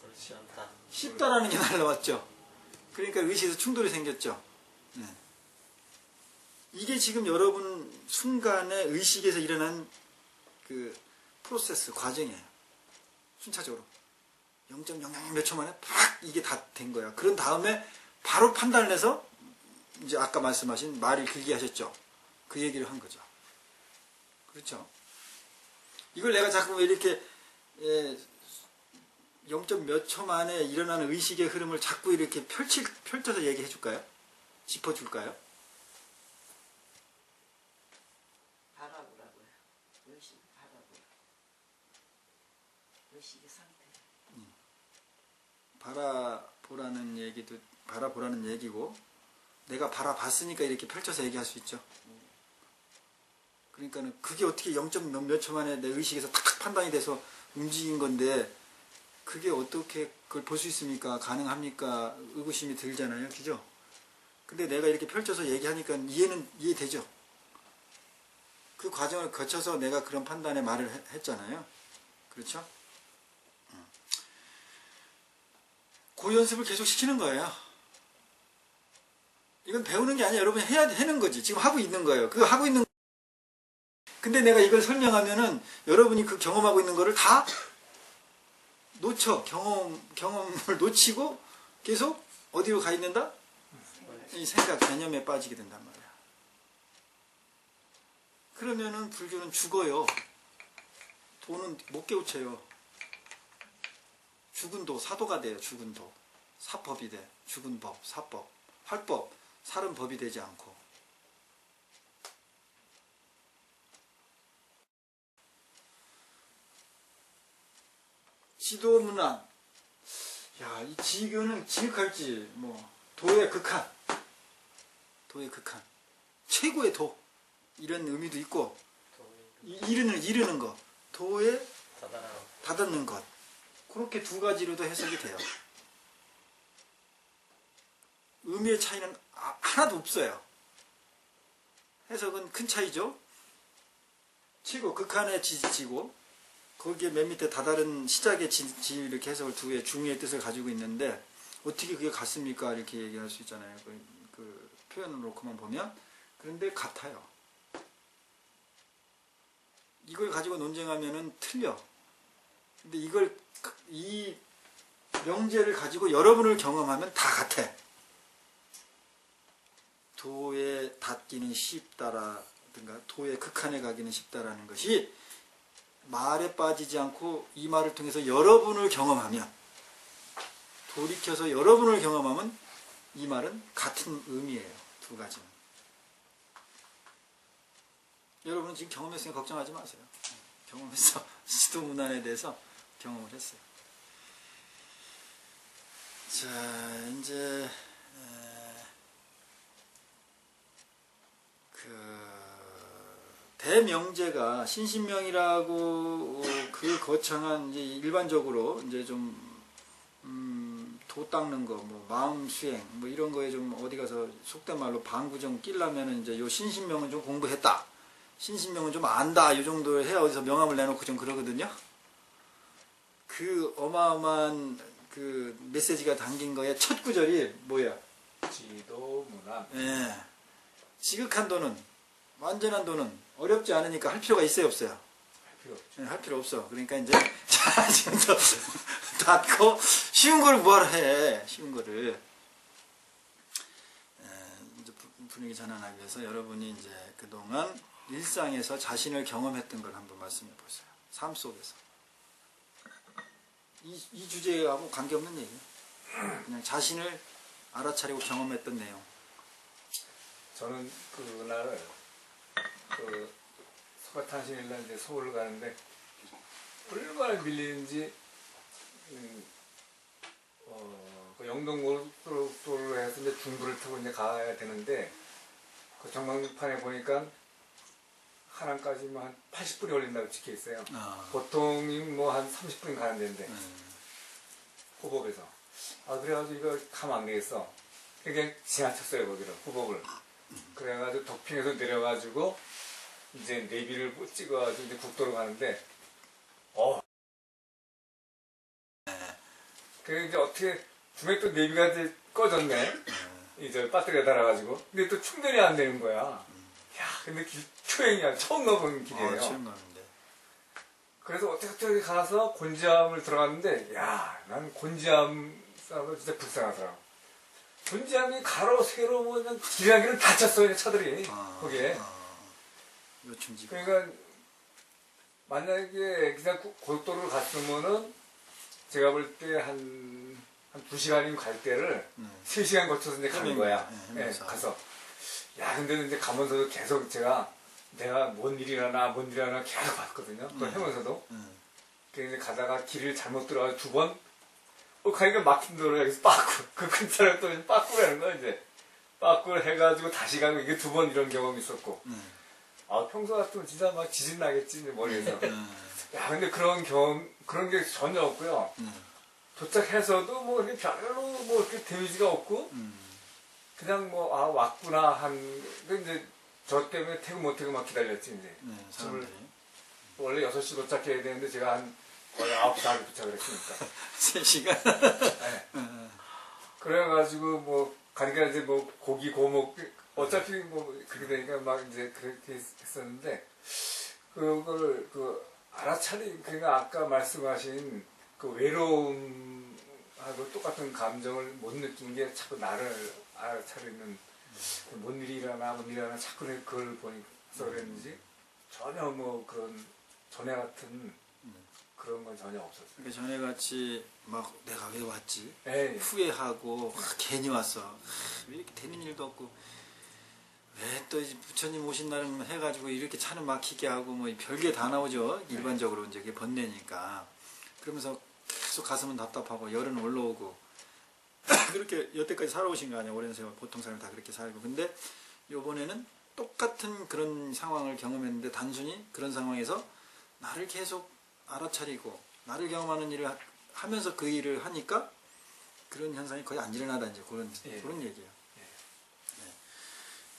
그렇지 않다. 쉽다라는 게 날라왔죠. 그러니까 의식에서 충돌이 생겼죠. 네. 이게 지금 여러분 순간의 의식에서 일어난 그 프로세스, 과정이에요. 순차적으로. 0.00 몇 초 만에 팍 이게 다 된 거야. 그런 다음에 바로 판단을 해서 이제 아까 말씀하신 말을 길게 하셨죠. 그 얘기를 한 거죠. 그렇죠. 이걸 내가 자꾸 왜 이렇게 0. 몇 초 만에 일어나는 의식의 흐름을 자꾸 이렇게 펼쳐서 얘기해 줄까요? 짚어줄까요? 바라보라고요. 의식을 바라보라. 의식의 상태. 바라보라는 얘기고 내가 바라봤으니까 이렇게 펼쳐서 얘기할 수 있죠. 그러니까는 그게 어떻게 0. 몇 초 만에 내 의식에서 탁 판단이 돼서 움직인 건데 그게 어떻게 그걸 볼 수 있습니까? 가능합니까? 의구심이 들잖아요. 그죠? 근데 내가 이렇게 펼쳐서 얘기하니까 이해되죠? 그 과정을 거쳐서 내가 그런 판단의 말을 했잖아요. 그렇죠? 그 연습을 계속 시키는 거예요. 이건 배우는 게 아니라 여러분이 해야 하는 거지. 지금 하고 있는 거예요. 그거 하고 있는 근데 내가 이걸 설명하면은 여러분이 그 경험하고 있는 거를 다 놓쳐. 경험을 놓치고 계속 어디로 가 있는다? 이 생각, 개념에 빠지게 된단 말이야. 그러면은 불교는 죽어요. 도는 못 깨우쳐요. 죽은 도, 사도가 돼요. 죽은 도. 사법이 돼. 죽은 법, 사법. 활법, 살은 법이 되지 않고. 지도문안. 야, 이 지교는 지극할지, 뭐, 도의 극한. 도의 극한. 최고의 도. 이런 의미도 있고, 이르는 것. 도에 다닿는 것. 그렇게 두 가지로도 해석이 돼요. 의미의 차이는 하나도 없어요. 해석은 큰 차이죠. 최고 극한의 지고 거기에 맨 밑에 다다른 시작의 지 이렇게 해석을 두 개의 중의의 뜻을 가지고 있는데 어떻게 그게 같습니까? 이렇게 얘기할 수 있잖아요. 그 표현을 놓고만 보면. 그런데 같아요. 이걸 가지고 논쟁하면은 틀려. 근데 이 명제를 가지고 여러분을 경험하면 다 같아. 도에 닿기는 쉽다라든가 도의 극한에 가기는 쉽다라는 것이 말에 빠지지 않고 이 말을 통해서 여러분을 경험하면 돌이켜서 여러분을 경험하면 이 말은 같은 의미예요. 두 가지는. 여러분은 지금 경험했으니까 걱정하지 마세요. 경험해서 지도문안에 대해서 경험을 했어요. 자, 이제 대명제가 신신명이라고 그 거창한 이제 일반적으로 이제 좀 도 닦는 거, 뭐 마음 수행, 뭐 이런 거에 좀 어디 가서 속된 말로 방구 좀 끼려면은 이제 요 신신명은 좀 공부했다, 신신명은 좀 안다, 이 정도 해야 어디서 명함을 내놓고 좀 그러거든요. 그 어마어마한 그 메시지가 담긴 거에 첫 구절이 뭐야? 지도문안. 예. 지극한 도는, 완전한 도는 어렵지 않으니까 할 필요가 있어요, 없어요? 할 필요 없죠. 할 필요 없어. 그러니까 이제 자, 지금부터 닫고 쉬운 걸 뭐하러 해? 쉬운 거를 이제 분위기 전환하기 위해서 여러분이 이제 그동안 일상에서 자신을 경험했던 걸 한번 말씀해 보세요. 삶 속에서 이 주제하고 관계없는 얘기예요. 그냥 자신을 알아차리고 경험했던 내용. 저는 그날 그 서가탄신일날 이제 서울을 가는데 얼마나 밀리는지 그 영동고속도로로 해서 이제 중부를 타고 이제 가야 되는데 그 전광판에 보니까 하남까지 한 80분이 걸린다고 찍혀 있어요. 보통이 뭐 한 30분 가는 데인데 호법에서 그래가지고 이거 가면 안 되겠어. 그냥 지나쳤어요 거기를, 호법을. 그래가지고 덕평에서 내려가지고 이제 내비를 찍어가지고 이제 국도로 가는데 그래 이제 어떻게 중에 또 내비가 이제 꺼졌네. 이제 배터리가 달아가지고. 근데 또 충전이 안 되는 거야. 야, 근데 길 초행이야. 처음 가본 길이에요. 처음 가는데. 그래서 어떻게 가서 곤지암을 들어갔는데, 야, 난 곤지암 사람은 진짜 불쌍하더라고. 곤지암이 가로 세로 뭐 그냥 길이랑길을 다 쳤어요, 차들이. 거기에. 요충지. 그러니까 만약에 그냥 고속도로를 갔으면은 제가 볼 때 한 2시간이면 갈 때를 3시간 거쳐서 이제 가는 거야. 네, 가서. 야, 근데 이제 가면서도 계속 내가 뭔 일이라나 계속 봤거든요. 또 해면서도. 그래서 이제 가다가 길을 잘못 들어가서 2번, 가니까 막힌 도로 여기서 빠꾸, 그 근처를 또 빠꾸라는 거야, 이제. 빠꾸를 해가지고 다시 가고 이게 2번 이런 경험이 있었고. 평소 같으면 진짜 막 지진 나겠지, 이제 머리에서. 야, 근데 그런 게 전혀 없고요. 도착해서도 뭐 이렇게 별로 뭐 이렇게 데미지가 없고, 그냥 뭐, 왔구나 근데 이제 저 때문에 태그 못 태그 막 기다렸지, 이제. 사람들이. 원래 6시 도착해야 되는데 제가 한 거의 9시 안에 도착을 했으니까. 3시간. 네. 그래가지고 뭐, 가니까 이제 뭐 고기 고목 어차피 뭐 그렇게 되니까 막 이제 그렇게 했었는데 그걸 그 알아차린 그러니까 아까 말씀하신 그 외로움하고 똑같은 감정을 못 느낀 게 자꾸 나를 알아차리는 뭔 일이 일어나 자꾸 그걸 보니까 그랬는지 전혀 뭐 그런 전에 같은 그런 건 전혀 없었어요. 그러니까 전에 같이 막 내가 왜 왔지? 에이. 후회하고 괜히 왔어. 왜 이렇게 되는 일도 없고 왜 또 부처님 오신 날은 해가지고 이렇게 차는 막히게 하고 뭐 별게 다 나오죠. 일반적으로 이제 그게 번뇌니까. 그러면서 계속 가슴은 답답하고 열은 올라오고 그렇게 여태까지 살아오신 거 아니야. 오랜 세월 보통 사람이 다 그렇게 살고. 근데 요번에는 똑같은 그런 상황을 경험했는데 단순히 그런 상황에서 나를 계속 알아차리고 나를 경험하는 일을 하면서 그 일을 하니까 그런 현상이 거의 안 일어나다 이제 그런 얘기예요. 네.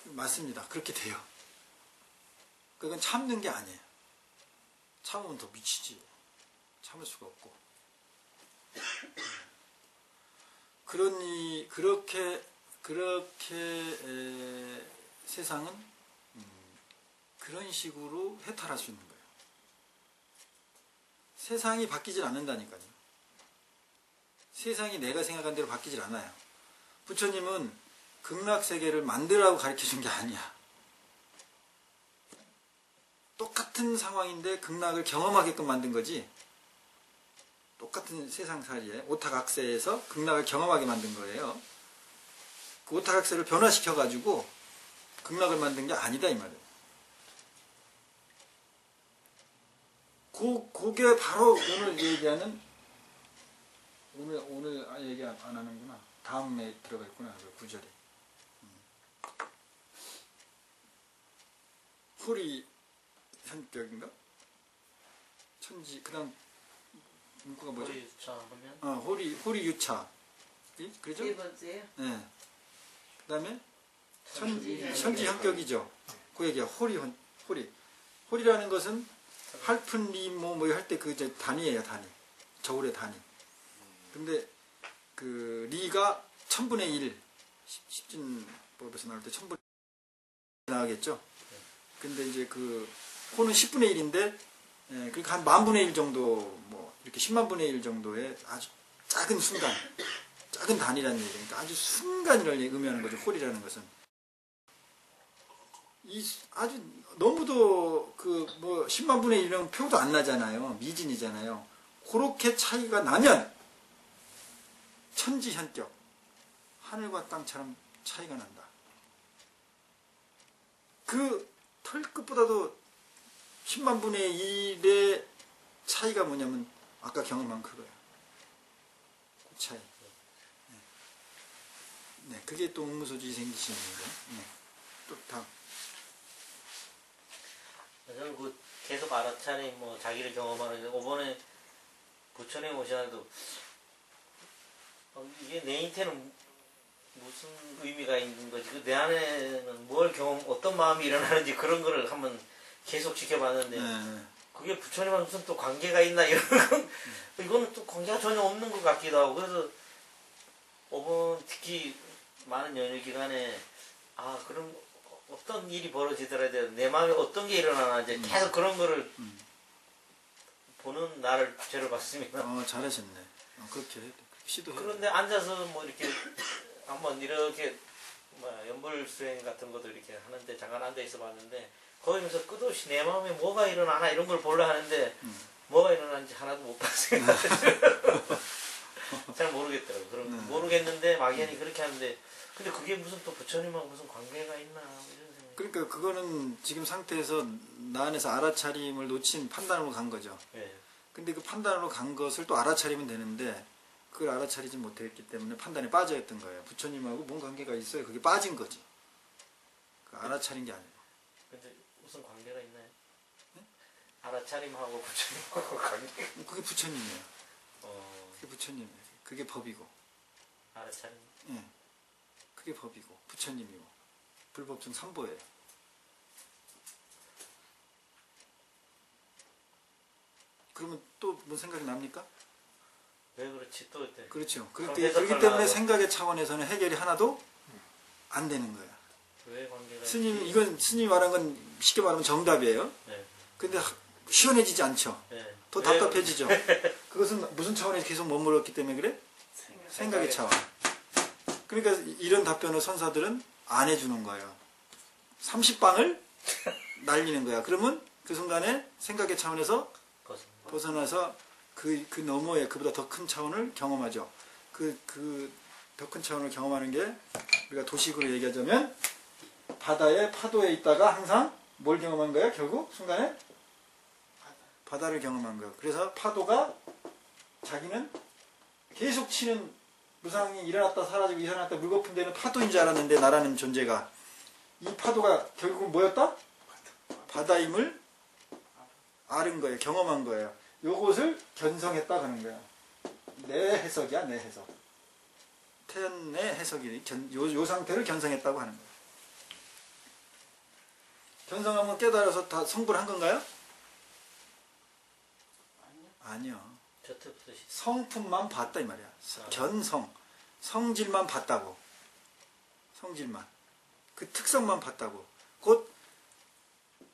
맞습니다. 그렇게 돼요. 그건 참는 게 아니에요. 참으면 더 미치지. 참을 수가 없고. 그렇게 세상은 그런 식으로 해탈할 수 있는 거예요. 세상이 바뀌질 않는다니까요. 세상이 내가 생각한 대로 바뀌질 않아요. 부처님은 극락세계를 만들라고 가르쳐준 게 아니야. 똑같은 상황인데 극락을 경험하게끔 만든 거지. 똑같은 세상살이에 오타각세에서 극락을 경험하게 만든 거예요. 그 오타각세를 변화시켜가지고 극락을 만든 게 아니다 이 말이에요. 그게 바로 오늘 얘기하는 오늘 얘기 안 하는구나. 다음에 들어가 있구나. 그 구절이. 호리 현격인가? 천지 그다음 문구가 뭐죠? 호리 유차 하면 호리 유차. 그죠? 네 번째요. 네. 그다음에 천지 현격이죠. 그 얘기야. 호리라는 것은 할픈 리모 뭐 할 때 그 단위예요, 단위. 저울의 단위. 근데 그 리가 1000분의 1 십진법에서 나올 때 1000분의 1 나가겠죠. 근데 이제 그 호는 10분의 1인데 그러니까 한 10,000분의 1 정도 뭐 이렇게 10만분의 1 정도의 아주 작은 순간, 작은 단위라는 얘기니까 아주 순간을 의미하는 거죠. 홀이라는 것은. 아주 너무도 그 뭐 10만분의 1은 표도 안 나잖아요. 미진이잖아요. 그렇게 차이가 나면 천지현격, 하늘과 땅처럼 차이가 난다. 그 털끝보다도 10만분의 1의 차이가 뭐냐면 아까 경험한 그거예요. 그 차이. 네, 그게 또 응무소지 생기시는 거예요. 네. 또 다음. 저는 그 계속 알아차린 뭐 자기를 경험하는 이번에 부처님 오셔도 이게 내 인태는 무슨 의미가 있는 거지? 내 안에는 뭘 어떤 마음이 일어나는지 그런 거를 한번 계속 지켜봤는데 그게 부처님하고 무슨 또 관계가 있나 이런 건 이거는 또 관계가 전혀 없는 것 같기도 하고 그래서 이번 특히 많은 연휴 기간에 그럼 어떤 일이 벌어지더라도 내 마음에 어떤 게 일어나나 이제 계속 그런 거를 보는 나를 죄를 봤습니다. 잘하셨네. 그렇게 시도해. 그런데 앉아서 뭐 이렇게 한번 이렇게 연불 수행 같은 것도 이렇게 하는데 잠깐 앉아 있어 봤는데 거기서 끝없이 내 마음에 뭐가 일어나나 이런 걸 보려 하는데 뭐가 일어나는지 하나도 못 봤어요. 잘 모르겠더라고. 그럼 모르겠는데 막연히 그렇게 하는데 근데 그게 무슨 또 부처님하고 무슨 관계가 있나 이런 생각. 그러니까 그거는 지금 상태에서 나 안에서 알아차림을 놓친 판단으로 간 거죠. 네. 근데 그 판단으로 간 것을 또 알아차리면 되는데 그걸 알아차리지 못했기 때문에 판단에 빠져있던 거예요. 부처님하고 뭔 관계가 있어요. 그게 빠진 거지. 그 알아차린 게 아니에요. 근데 무슨 관계가 있나요? 네? 알아차림하고 부처님하고 관계. 그게 부처님이에요. 그게 부처님이에요. 그게 법이고. 알아차림. 예. 그게 법이고 부처님이고 불법중 삼보예요. 그러면 또 뭔 생각이 납니까? 왜 그렇지 또 그렇죠. 그럼 그렇기 때문에 생각의 차원에서는 해결이 하나도 안 되는 거야. 왜 관계가 스님, 있지? 이건 스님이 말한 건 쉽게 말하면 정답이에요. 네. 근데 시원해지지 않죠. 네. 더 왜- 답답해지죠. 그것은 무슨 차원에서 계속 머물렀기 때문에 그래? 생각의 차원. 그러니까 이런 답변을 선사들은 안 해주는 거예요. 30방을 날리는 거야. 그러면 그 순간에 생각의 차원에서 벗어나서 그 너머에 그보다 더 큰 차원을 경험하죠. 그 더 큰 차원을 경험하는 게 우리가 도식으로 얘기하자면 바다의 파도에 있다가 항상 뭘 경험한 거야? 결국 순간에 바다를 경험한 거야. 그래서 파도가 자기는 계속 치는 무상이 일어났다 사라지고 일어났다 물거품 되는 파도인 줄 알았는데 나라는 존재가 이 파도가 결국은 뭐였다? 바다임을 알은 거예요. 경험한 거예요. 요것을 견성했다 하는 거야. 내 해석이야, 내 해석. 태연의 해석이 요 상태를 견성했다고 하는 거예요. 견성하면 깨달아서 다 성불한 건가요? 아니요. 저때부터 성품만 봤다 이 말이야. 견성. 성질만 봤다고. 성질만. 그 특성만 봤다고. 곧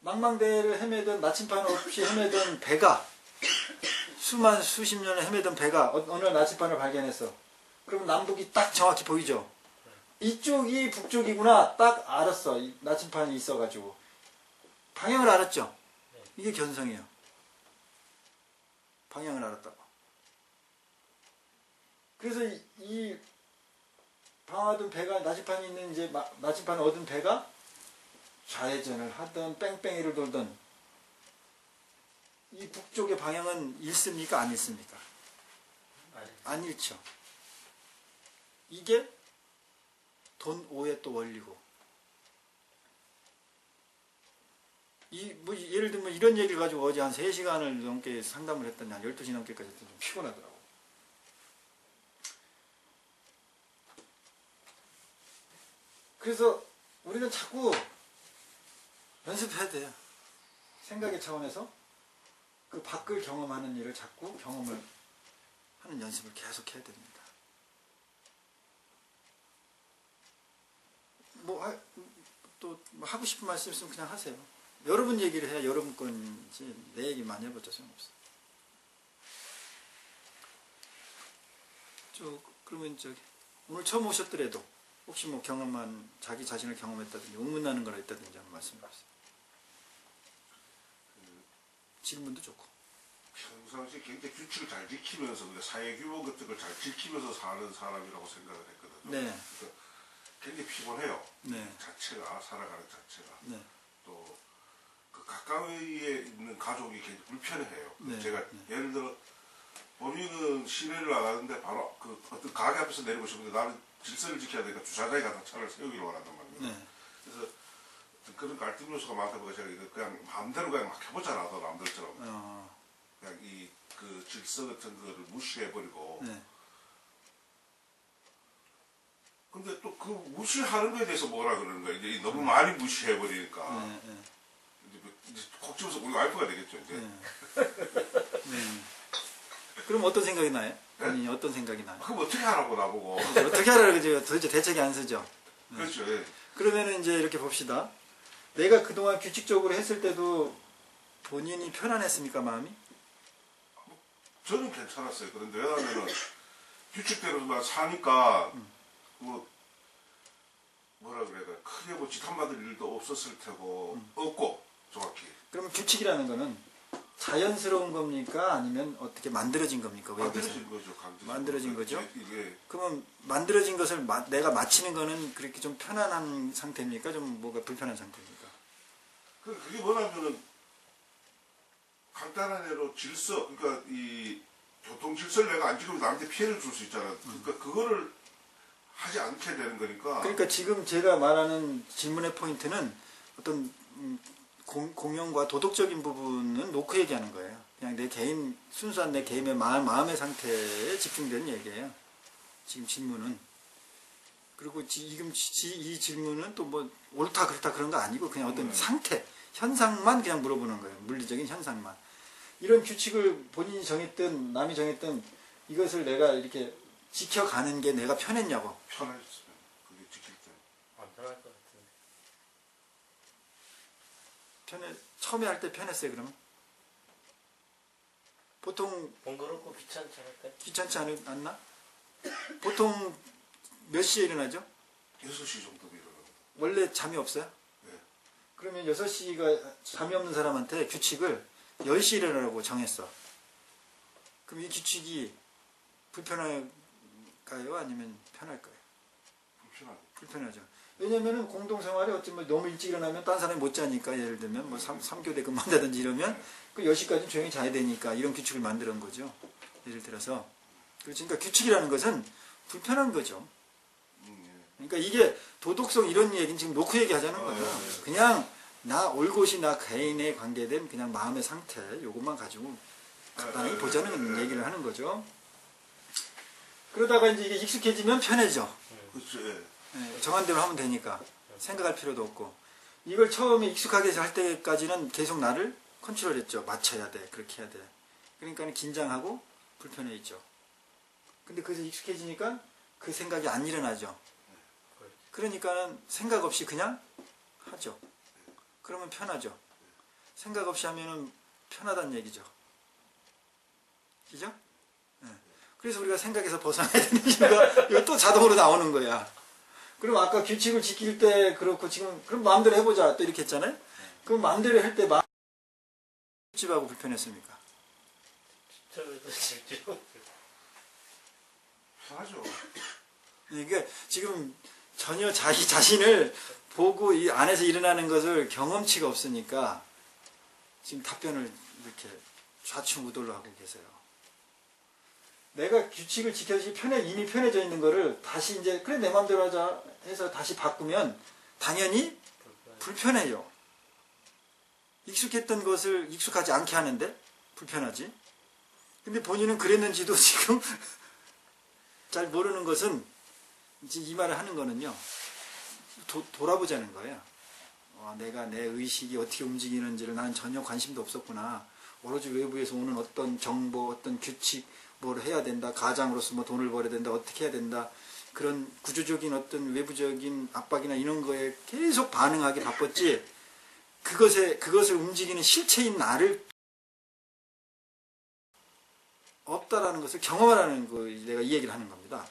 망망대해를 헤매던 나침반 없이 헤매던 배가 수십 년을 헤매던 배가 어느 날 나침반을 발견했어. 그럼 남북이 딱 정확히 보이죠. 이쪽이 북쪽이구나 딱 알았어. 이 나침반이 있어가지고 방향을 알았죠. 이게 견성이에요. 방향을 알았다고. 그래서 이 방하던 배가 나침반이 있는 이제 나침반을 얻은 배가 좌회전을 하던 뺑뺑이를 돌던 이 북쪽의 방향은 잃습니까? 안 잃습니까? 안 잃죠. 이게 돈 5의 또 원리고 뭐 예를 들면 이런 얘기를 가지고 어제 한 3시간을 넘게 상담을 했더니 한 12시 넘게까지 했더니 좀 피곤하더라고. 그래서 우리는 자꾸 연습해야 돼요. 생각의 차원에서 그 밖을 경험하는 일을 자꾸 경험을 하는 연습을 계속 해야 됩니다. 또 하고 싶은 말씀 있으면 그냥 하세요. 여러분 얘기를 해야 여러분 건지 내 얘기만 해봤자 소용없어. 그러면 오늘 처음 오셨더라도 혹시 뭐 경험한 자기 자신을 경험했다든지 의문나는 거나 있다든지 한번 말씀해 보세요. 질문도 좋고. 평상시에 굉장히 규칙을 잘 지키면서 사회 규범 같은 걸 잘 지키면서 사는 사람이라고 생각을 했거든요. 네. 그러니까 굉장히 피곤해요. 네. 자체가 살아가는 자체가. 네. 또 그 가까이에 있는 가족이 굉장히 불편해해요. 네. 제가 예를 들어 본인은 시내를 나가는데 바로 그 어떤 가게 앞에서 내리고 싶은데 나는 질서를 지켜야 되니까 주차장에 가서 차를 세우기로 원한단 말이에요. 네. 그래서 그런 갈등 요소가 많다 보니까 제가 이거 그냥 마음대로 그냥 막 해보잖아, 너 남들처럼. 그냥 그 질서 같은 거를 무시해버리고. 네. 근데 또 그 무시하는 거에 대해서 뭐라 그러는 거야. 이제 너무 많이 무시해버리니까. 네. 네. 이제 콕 집어서 우리 와이프가 되겠죠, 이제. 네. 그럼 어떤 생각이 나요? 본인이 어떤 생각이 나요? 그럼 어떻게 하라고 나보고. 어떻게 하라고 그러죠? 도대체 대책이 안 쓰죠. 그렇죠, 예. 그러면은 이제 이렇게 봅시다. 내가 그동안 규칙적으로 했을 때도 본인이 편안했습니까, 마음이? 저는 괜찮았어요. 그런데 왜냐하면은 규칙대로만 사니까 뭐라 그래야 돼, 크게 뭐 지탄 받을 일도 없었을 테고 없고 정확히. 그러면 규칙이라는 거는 자연스러운 겁니까? 아니면 어떻게 만들어진 겁니까? 만들어진 거죠, 강제. 만들어진 거죠? 이게 그러면 만들어진 것을 내가 마치는 거는 그렇게 좀 편안한 상태입니까? 좀 뭐가 불편한 상태입니까? 그게 뭐냐면은 간단한 예로 질서, 그러니까 이 교통 질서를 내가 안 지키면 남한테 피해를 줄 수 있잖아. 그러니까 그거를 하지 않게 되는 거니까. 그러니까 지금 제가 말하는 질문의 포인트는 어떤 공연과 도덕적인 부분은 놓고 얘기하는 거예요. 그냥 내 개인, 순수한 내 개인의 마음의 상태에 집중되는 얘기예요. 지금 질문은. 그리고 지금 이 질문은 또 뭐 옳다 그렇다 그런 거 아니고 그냥 어떤 상태, 현상만 그냥 물어보는 거예요. 물리적인 현상만. 이런 규칙을 본인이 정했든 남이 정했든 이것을 내가 이렇게 지켜가는 게 내가 편했냐고. 편했으면 그게 지킬 때. 처음에 할 때 편했어요, 그러면? 보통 번거롭고 귀찮지 않을까요? 귀찮지 않나? 보통 몇 시에 일어나죠? 6시 정도 일어나거든. 원래 잠이 없어요? 네. 그러면 6시가 잠이 없는 사람한테 규칙을 10시에 일어나라고 정했어. 그럼 이 규칙이 불편할까요? 아니면 편할까요? 불편하고. 불편하죠. 왜냐면은 공동생활에 어쩌면 너무 일찍 일어나면 딴 사람이 못 자니까, 예를 들면 뭐 3교대 근무한다든지 이러면 그 10시까지 조용히 자야 되니까 이런 규칙을 만드는 거죠. 예를 들어서. 그러니까 규칙이라는 것은 불편한 거죠. 예. 그러니까 이게 도덕성 이런 얘기는 지금 놓고 얘기하자는 거예요. 그냥 나 올곧이 나 개인에 관계된 그냥 마음의 상태 요것만 가지고 간단하게 보자는 얘기를 하는 거죠. 그러다가 이제 이게 익숙해지면 편해져. 그렇죠. 예. 예, 정한 대로 하면 되니까 생각할 필요도 없고. 이걸 처음에 익숙하게 할 때까지는 계속 나를 컨트롤했죠. 맞춰야 돼, 그렇게 해야 돼. 그러니까 긴장하고 불편해있죠. 근데 그래서 익숙해지니까 그 생각이 안 일어나죠. 그러니까 생각 없이 그냥 하죠. 그러면 편하죠. 생각 없이 하면은 편하다는 얘기죠. 그죠? 예. 그래서 우리가 생각에서 벗어나야 되는 이유가 이거 또 자동으로 나오는 거야. 그럼 아까 규칙을 지킬 때 그렇고 지금 그럼 마음대로 해보자 또 이렇게 했잖아요. 그럼 마음대로 할 때 집하고 불편했습니까? 저도 집중. 편하죠. 이게 지금 전혀 자기 자신을 보고 이 안에서 일어나는 것을 경험치가 없으니까 지금 답변을 이렇게 좌충우돌로 하고 계세요. 내가 규칙을 지켜서 이미 편해져 있는 거를 다시 이제 그래 내 마음대로 하자 해서 다시 바꾸면 당연히 불편해요. 익숙했던 것을 익숙하지 않게 하는데 불편하지. 근데 본인은 그랬는지도 지금 잘 모르는 것은 이제 이 말을 하는 거는요. 돌아보자는 거예요. 내가 내 의식이 어떻게 움직이는지를 나는 전혀 관심도 없었구나. 오로지 외부에서 오는 어떤 정보, 어떤 규칙, 뭘 해야 된다. 가장으로서 뭐 돈을 벌어야 된다. 어떻게 해야 된다. 그런 구조적인 어떤 외부적인 압박이나 이런 거에 계속 반응하기 바빴지. 그것을 움직이는 실체인 나를 없다라는 것을 경험하라는 거 내가 이 얘기를 하는 겁니다.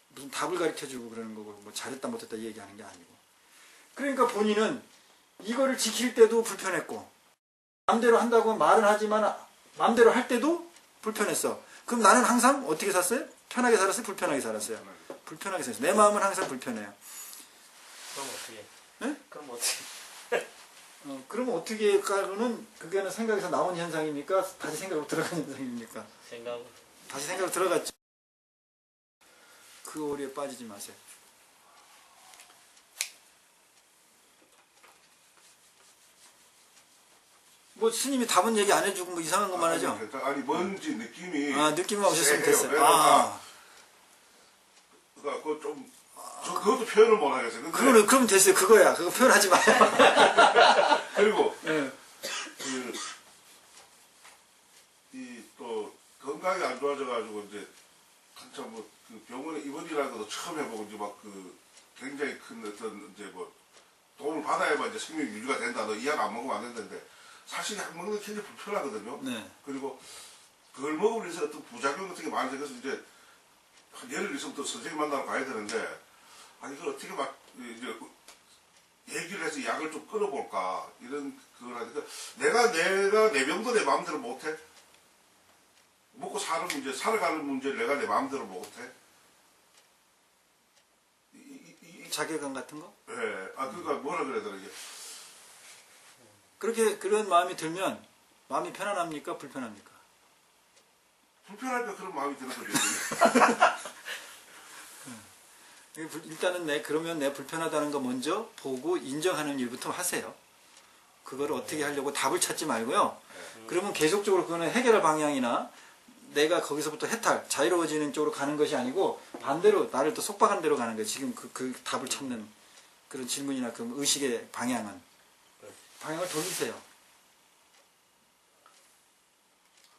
무슨 답을 가르쳐주고 그러는 거고 뭐 잘했다 못했다 이 얘기하는 게 아니고. 그러니까 본인은 이거를 지킬 때도 불편했고 마음대로 한다고 말은 하지만 마음대로 할 때도 불편했어. 그럼 나는 항상 어떻게 살았어요? 편하게 살았어요? 불편하게 살았어요? 불편하게 살았어요. 내 마음은 항상 불편해요. 그럼 어떻게? 네? 그럼 어떻게? 그러면 어떻게 할까는 그게는 생각에서 나온 현상입니까? 다시 생각으로 들어간 현상입니까? 생각으로. 다시 생각으로 들어갔죠. 그 오리에 빠지지 마세요. 뭐 스님이 답은 얘기 안 해주고 뭐 이상한 것만 하죠? 아니 뭔지 느낌이. 느낌만 오셨으면 됐어요. 그러니까 그거 좀. 그것도 표현을 못 하겠어요. 그럼 됐어요. 그거야. 그거 표현하지 마요. 그리고 네. 또 건강이 안 좋아져가지고 이제 한참 뭐 그 병원에 입원이라는 것도 처음 해보고 이제 막 그 굉장히 큰 어떤 이제 뭐 도움을 받아야만 이제 생명이 유지가 된다. 너 이 약 안 먹으면 안 된다는데 사실 약 먹는 게 굉장히 불편하거든요. 네. 그리고 그걸 먹으면 인해서 어떤 부작용 같은 게 많이 생겨서 이제 한 예를 들어서부터 선생님 만나러 가야 되는데 아니 이걸 어떻게 막 이제 얘기를 해서 약을 좀 끊어볼까 이런 그걸 하니까 내가 내 병도 내 마음대로 못해. 먹고 사는 문제, 살아가는 문제를 내가 내 마음대로 못해. 자괴감 같은 거? 예. 그러니까 뭐라 그래야 되나 이게. 그렇게 그런 마음이 들면 마음이 편안합니까? 불편합니까? 불편할까 그런 마음이 드는 거죠. 일단은 그러면 내 불편하다는 거 먼저 보고 인정하는 일부터 하세요. 그거를 어떻게 하려고 답을 찾지 말고요. 그러면 계속적으로 그거는 해결할 방향이나 내가 거기서부터 해탈, 자유로워지는 쪽으로 가는 것이 아니고 반대로 나를 또 속박한 대로 가는 거예요. 지금 그 답을 찾는 그런 질문이나 그 의식의 방향을 돌리세요.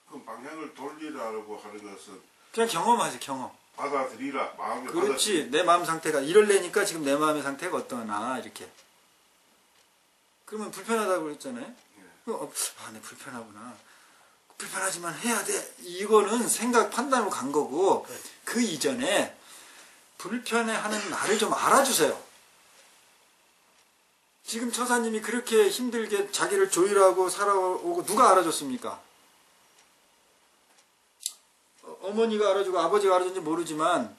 그럼 방향을 돌리라고 하는 것은 그냥 경험하세요. 경험. 받아들이라. 마음이 그렇지. 내 마음 상태가 이럴래니까 지금 내 마음의 상태가 어떠나 이렇게. 그러면 불편하다고 그랬잖아요. 예. 내 불편하구나. 불편하지만 해야 돼. 이거는 생각 판단으로 간 거고 그 이전에 불편해하는 나를 좀 알아주세요. 지금 처사님이 그렇게 힘들게 자기를 조율하고 살아오고 누가 알아줬습니까? 어머니가 알아주고 아버지가 알아준지 모르지만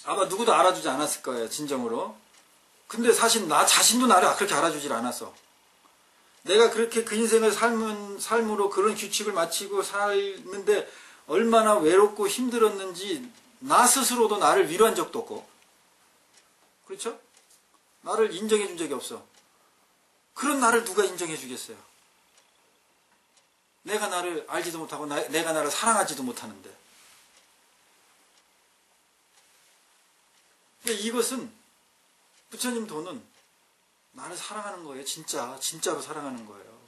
아마 누구도 알아주지 않았을 거예요. 진정으로. 근데 사실 나 자신도 나를 그렇게 알아주질 않았어. 내가 그렇게 그 인생을 삶으로 그런 규칙을 마치고 살는데 얼마나 외롭고 힘들었는지 나 스스로도 나를 위로한 적도 없고, 그렇죠? 나를 인정해 준 적이 없어. 그런 나를 누가 인정해 주겠어요? 내가 나를 알지도 못하고 내가 나를 사랑하지도 못하는데. 근데 이것은 부처님 도는 나를 사랑하는 거예요. 진짜로 사랑하는 거예요.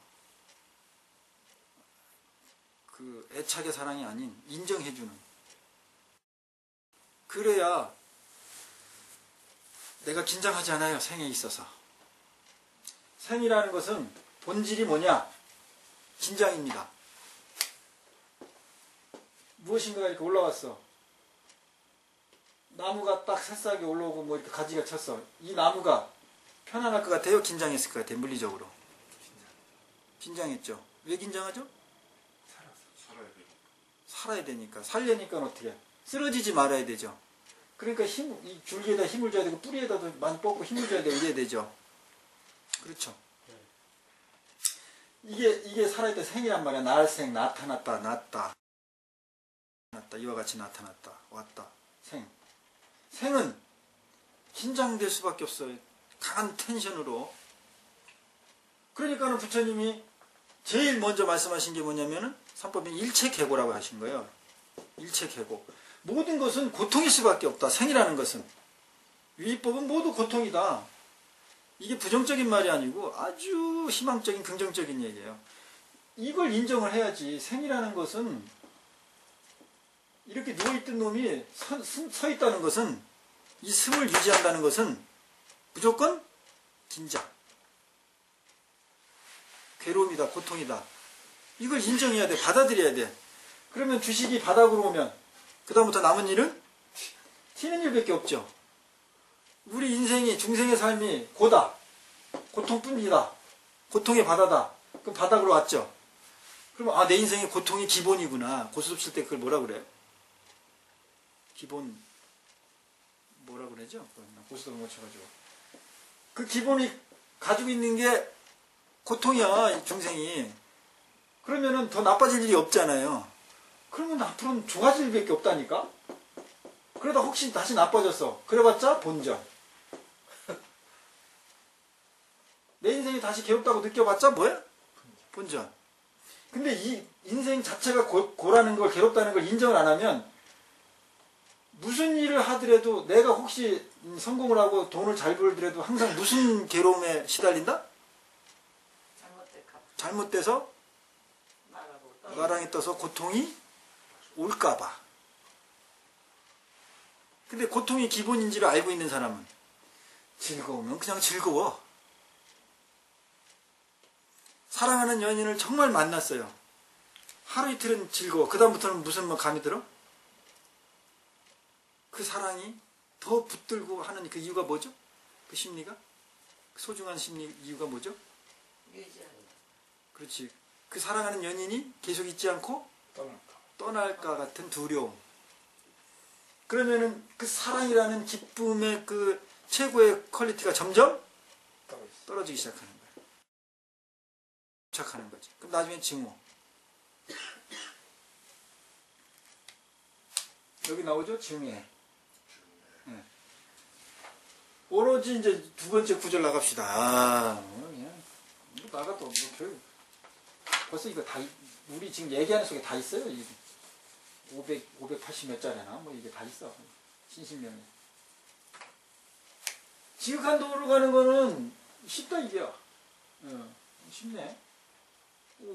그 애착의 사랑이 아닌 인정해주는. 그래야 내가 긴장하지 않아요. 생에 있어서. 생이라는 것은 본질이 뭐냐? 긴장입니다. 무엇인가가 이렇게 올라왔어. 나무가 딱 새싹이 올라오고 뭐 이렇게 가지가 쳤어. 이 나무가 편안할 것 같아요? 긴장했을 것 같아요? 물리적으로. 긴장했죠. 왜 긴장하죠? 살아야 돼. 살아야 되니까. 살려니까 어떻게? 쓰러지지 말아야 되죠. 그러니까 이 줄기에다 힘을 줘야 되고 뿌리에다도 많이 뽑고 힘을 줘야 되고 이래야 되죠. 그렇죠. 이게 살아있던 생이란 말이야. 날생, 나타났다, 났다. 이와 같이 나타났다, 왔다. 생은 긴장될 수밖에 없어요. 강한 텐션으로. 그러니까는 부처님이 제일 먼저 말씀하신 게 뭐냐면은 삼법인 일체계고라고 하신 거예요. 일체계고. 모든 것은 고통일 수밖에 없다. 생이라는 것은. 위법은 모두 고통이다. 이게 부정적인 말이 아니고 아주 희망적인 긍정적인 얘기예요. 이걸 인정을 해야지. 생이라는 것은 이렇게 누워있던 놈이 서 있다는 것은, 이 숨을 유지한다는 것은 무조건 긴장, 괴로움이다, 고통이다. 이걸 인정해야 돼. 받아들여야 돼. 그러면 주식이 바닥으로 오면 그 다음부터 남은 일은 튀는 일밖에 없죠. 우리 인생이, 중생의 삶이 고다, 고통뿐이다, 고통의 바다다. 그럼 바닥으로 왔죠. 그러면 내 인생의 고통이 기본이구나. 고수습 칠 때 그걸 뭐라 그래요? 기본 뭐라 그러죠? 고수습을 못 쳐가지고 그 기본이 가지고 있는 게 고통이야. 이 중생이. 그러면은 더 나빠질 일이 없잖아요. 그러면 앞으로는 좋아질 일밖에 없다니까. 그러다 혹시 다시 나빠졌어. 그래봤자 본전. 내 인생이 다시 괴롭다고 느껴봤자 뭐야? 본전. 근데 이 인생 자체가 고라는 걸, 괴롭다는 걸 인정을 안 하면 무슨 일을 하더라도, 내가 혹시 성공을 하고 돈을 잘 벌더라도 항상 무슨 괴로움에 시달린다? 잘못돼서 나랑에 떠서 고통이 올까봐. 근데 고통이 기본인지를 알고 있는 사람은 즐거우면 그냥 즐거워. 사랑하는 연인을 정말 만났어요. 하루 이틀은 즐거워. 그 다음부터는 무슨 감이 들어? 그 사랑이 더 붙들고 하는 그 이유가 뭐죠? 그 심리가? 그 소중한 심리 이유가 뭐죠? 유지하는. 그렇지. 그 사랑하는 연인이 계속 있지 않고 떠날까 같은 두려움. 그러면은 그 사랑이라는 기쁨의 그 최고의 퀄리티가 점점 떨어지기 시작하는 거예요. 시작하는 거지. 그럼 나중에 증오. 여기 나오죠? 증오해. 네. 오로지 이제 두 번째 구절 나갑시다. 그냥 나가도 뭐 별. 벌써 이거 다, 우리 지금 얘기하는 속에 다 있어요. 580 몇 자리나 뭐 이게 다 있어. 신신명에. 지극한 도로 가는 거는 쉽다 이게야. 쉽네.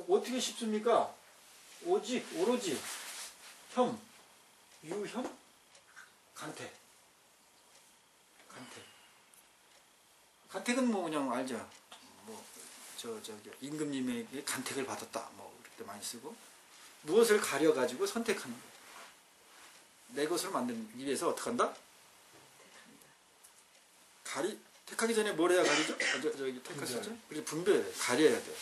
어떻게 쉽습니까? 오로지 혐, 유혐, 간택. 간택은 뭐 그냥 알죠. 저기 임금님에게 간택을 받았다. 뭐 그럴 때 많이 쓰고 무엇을 가려가지고 선택하는 거예요. 내 것을 만들기 위해서 어떻게 한다? 택하기 전에 뭘 해야 가리죠? 저기 택하셨죠? 그래서 분별해야 돼. 가려야 돼.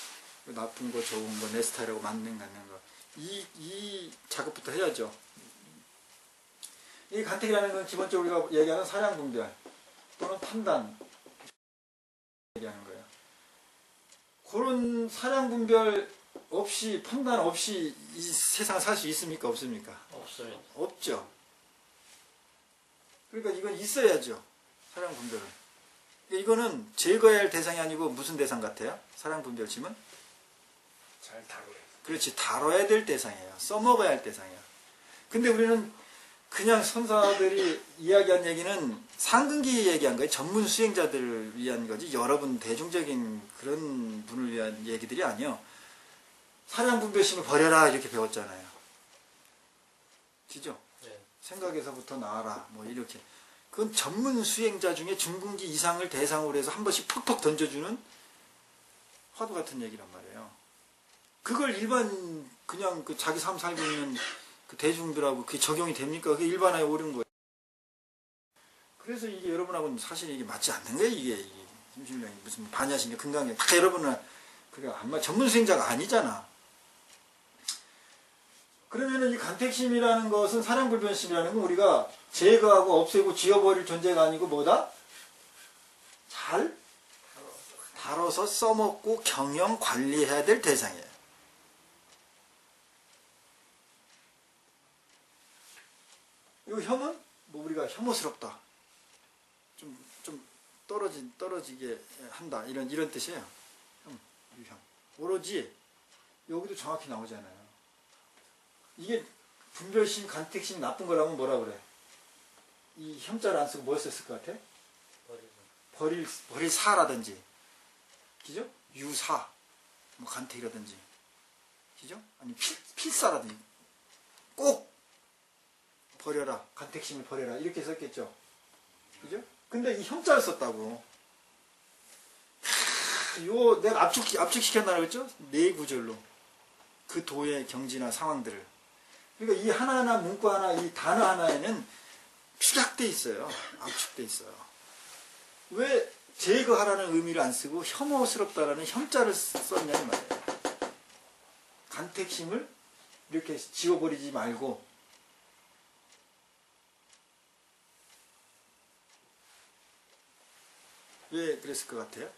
나쁜 거, 좋은 거, 내 스타일하고 맞는 거. 이 작업부터 해야죠. 이 간택이라는 건 기본적으로 우리가 얘기하는 사량 분별 또는 판단 얘기하는 거예요. 그런 사량 분별 없이 판단 없이 이 세상을 살 수 있습니까? 없습니까? 없습니다. 없죠. 그러니까 이건 있어야죠. 사량 분별은. 이거는 제거해야 할 대상이 아니고 무슨 대상 같아요? 사량 분별심은? 잘 다뤄요. 그렇지. 다뤄야 될 대상이에요. 써먹어야 할 대상이에요. 근데 우리는 그냥 선사들이 이야기한 얘기는 상근기 얘기한 거예요. 전문 수행자들을 위한 거지 여러분 대중적인 그런 분을 위한 얘기들이 아니요. 사량 분별심을 버려라 이렇게 배웠잖아요. 그죠? 네. 생각에서부터 나와라 뭐 이렇게. 그건 전문 수행자 중에 중근기 이상을 대상으로 해서 한 번씩 퍽퍽 던져주는 화두 같은 얘기란 말이에요. 그걸 일반 그냥 그 자기 삶 살고 있는 그 대중들하고 그게 적용이 됩니까? 그게 일반화에 옳은 거예요. 그래서 이게 여러분하고는 사실 이게 맞지 않는 거예요. 이게 심심령이 무슨 반야신경 금강경 다 여러분은 그래 아마 전문 수행자가 아니잖아. 그러면은 이 간택심이라는 것은 사량불변심이라는 건 우리가 제거하고 없애고 지워버릴 존재가 아니고 뭐다? 잘 다뤄서 써먹고 경영 관리해야 될 대상이에요. 이 혐은 뭐 우리가 혐오스럽다. 좀 떨어지게 한다. 이런 뜻이에요. 유혐. 오로지 여기도 정확히 나오잖아요. 이게 분별심, 간택심 나쁜 거라면 뭐라 그래? 이 혐자를 안 쓰고 뭘 썼을 것 같아? 버릴 사라든지, 그죠? 유사, 뭐 간택이라든지, 그죠? 아니 필사라든지, 꼭 버려라, 간택심을 버려라 이렇게 썼겠죠, 그죠? 근데 이 혐자를 썼다고. 요 내가 압축시켰나 그랬죠? 네 구절로 그 도의 경지나 상황들을. 그러니까 이 하나하나 문구 하나, 이 단어 하나에는 축약돼 있어요. 압축돼 있어요. 왜 제거하라는 의미를 안 쓰고 혐오스럽다라는 혐자를 썼냐 이 말이에요. 간택심을 이렇게 지워버리지 말고 왜 그랬을 것 같아요?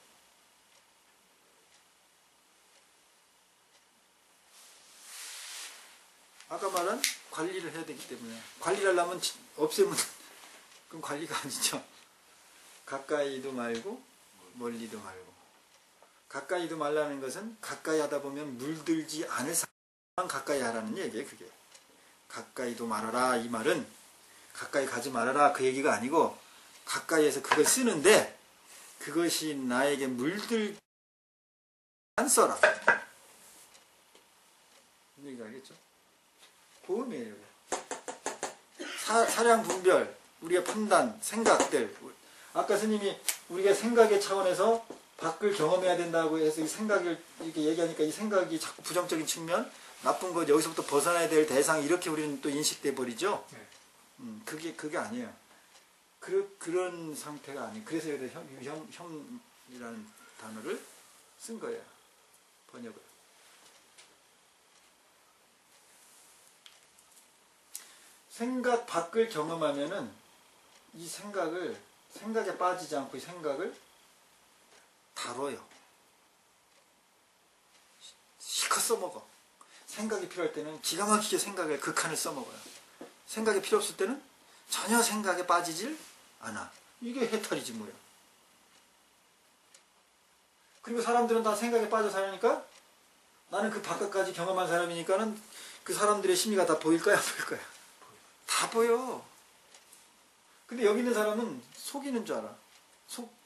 아까 말한 관리를 해야 되기 때문에 관리를 하려면 없애면 그럼 관리가 아니죠. 가까이도 말고 멀리도 말고. 가까이도 말라는 것은 가까이 하다 보면 물들지 않을 사람만 가까이 하라는 얘기예요. 그게 가까이도 말아라 이 말은 가까이 가지 말아라 그 얘기가 아니고 가까이에서 그걸 쓰는데 그것이 나에게 물들지 안 써라 이 얘기 알겠죠? 보험이에요. 사량 분별, 우리의 판단, 생각들. 아까 스님이 우리가 생각의 차원에서 밖을 경험해야 된다고 해서 이 생각을 이렇게 얘기하니까 이 생각이 자꾸 부정적인 측면, 나쁜 것 여기서부터 벗어나야 될 대상 이렇게 우리는 또 인식돼 버리죠. 그게 아니에요. 그런 상태가 아니에요. 그래서 여기다 혐이라는 단어를 쓴 거예요. 번역을. 생각 밖을 경험하면은 이 생각에 빠지지 않고 이 생각을 다뤄요. 실컷 써먹어. 생각이 필요할 때는 기가 막히게 생각을 극한을 써먹어요. 생각이 필요 없을 때는 전혀 생각에 빠지질 않아. 이게 해탈이지 뭐야. 그리고 사람들은 다 생각에 빠져 살으니까 나는 그 바깥까지 경험한 사람이니까는 그 사람들의 심리가 다 보일 거야 안 보일 거야? 다 보여. 근데 여기 있는 사람은 속이는 줄 알아.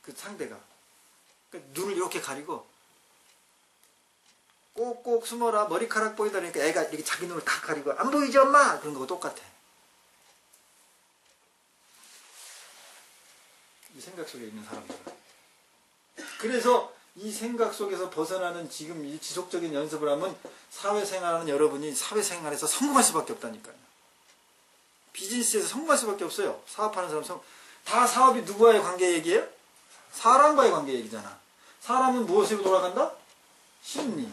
그 상대가. 그러니까 눈을 이렇게 가리고 꼭꼭 숨어라 머리카락 보이다 그러니까 애가 이렇게 자기 눈을 다 가리고 안 보이지 엄마? 그런 거하고 똑같아. 이 생각 속에 있는 사람들. 그래서 이 생각 속에서 벗어나는 지금 이 지속적인 연습을 하면 사회생활하는 여러분이 사회생활에서 성공할 수밖에 없다니까요. 비즈니스에서 성공할 수밖에 없어요. 사업하는 사람 다 사업이 누구와의 관계 얘기예요? 사람과의 관계 얘기잖아. 사람은 무엇으로 돌아간다? 심리.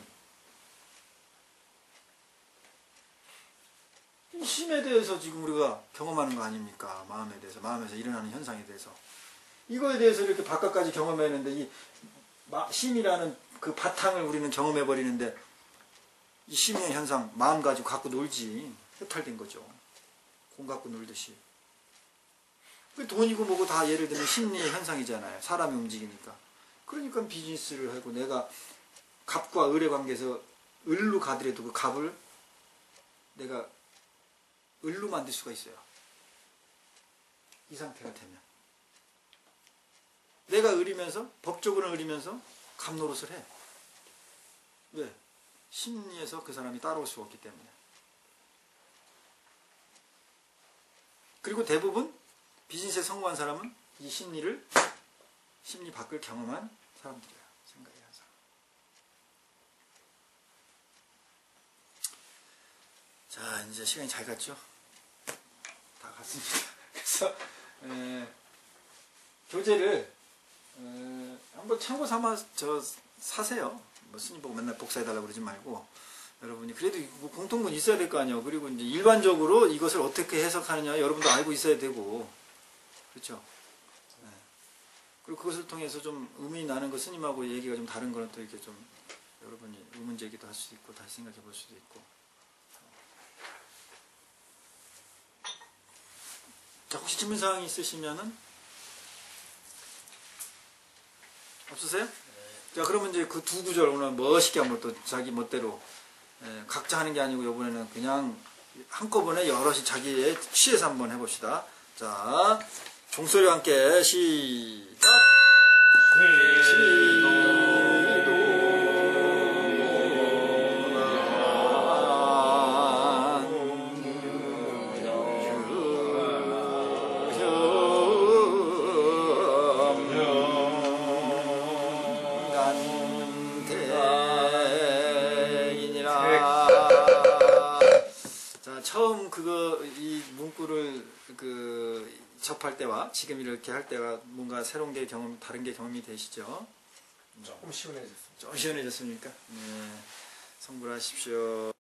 이 심에 대해서 지금 우리가 경험하는 거 아닙니까? 마음에 대해서, 마음에서 일어나는 현상에 대해서. 이거에 대해서 이렇게 바깥까지 경험했는데 이 심이라는 그 바탕을 우리는 경험해 버리는데 이 심의 현상 마음 가지고 갖고 놀지. 해탈된 거죠. 공 갖고 놀듯이. 돈이고 뭐고 다 예를 들면 심리의 현상이잖아요. 사람이 움직이니까. 그러니까 비즈니스를 하고 내가 갑과 을의 관계에서 을로 가더라도 그 갑을 내가 을로 만들 수가 있어요. 이 상태가 되면. 내가 을이면서 법적으로는 을이면서 갑 노릇을 해. 왜? 심리에서 그 사람이 따라올 수가 없기 때문에. 그리고 대부분 비즈니스에 성공한 사람은 이 심리 밖을 경험한 사람들이에요. 생각이 한 사람. 자, 이제 시간이 잘 갔죠? 다 갔습니다. 그래서 교재를 한번 참고 삼아 사세요. 뭐 스님 보고 맨날 복사해달라고 그러지 말고 여러분이 그래도 뭐 공통분 있어야 될 거 아니에요. 그리고 이제 일반적으로 이것을 어떻게 해석하느냐 여러분도 알고 있어야 되고 그렇죠. 네. 그리고 그것을 통해서 좀 의미 나는 거 스님하고 얘기가 좀 다른 거는 또 이렇게 좀 여러분이 의문 제기도 할 수도 있고 다시 생각해 볼 수도 있고. 자, 혹시 질문 사항이 있으시면은 없으세요? 자, 그러면 이제 그 두 구절 오늘 멋있게 한번 또 자기 멋대로 각자 하는 게 아니고 이번에는 그냥 한꺼번에 여럿이 자기의 취해서 한번 해봅시다. 자, 종소리와 함께 시작! 처음 이 문구를 접할 때와 지금 이렇게 할 때가 뭔가 새로운 게 다른 게 경험이 되시죠? 조금 시원해졌습니다. 좀 시원해졌습니까? 네. 성불하십시오.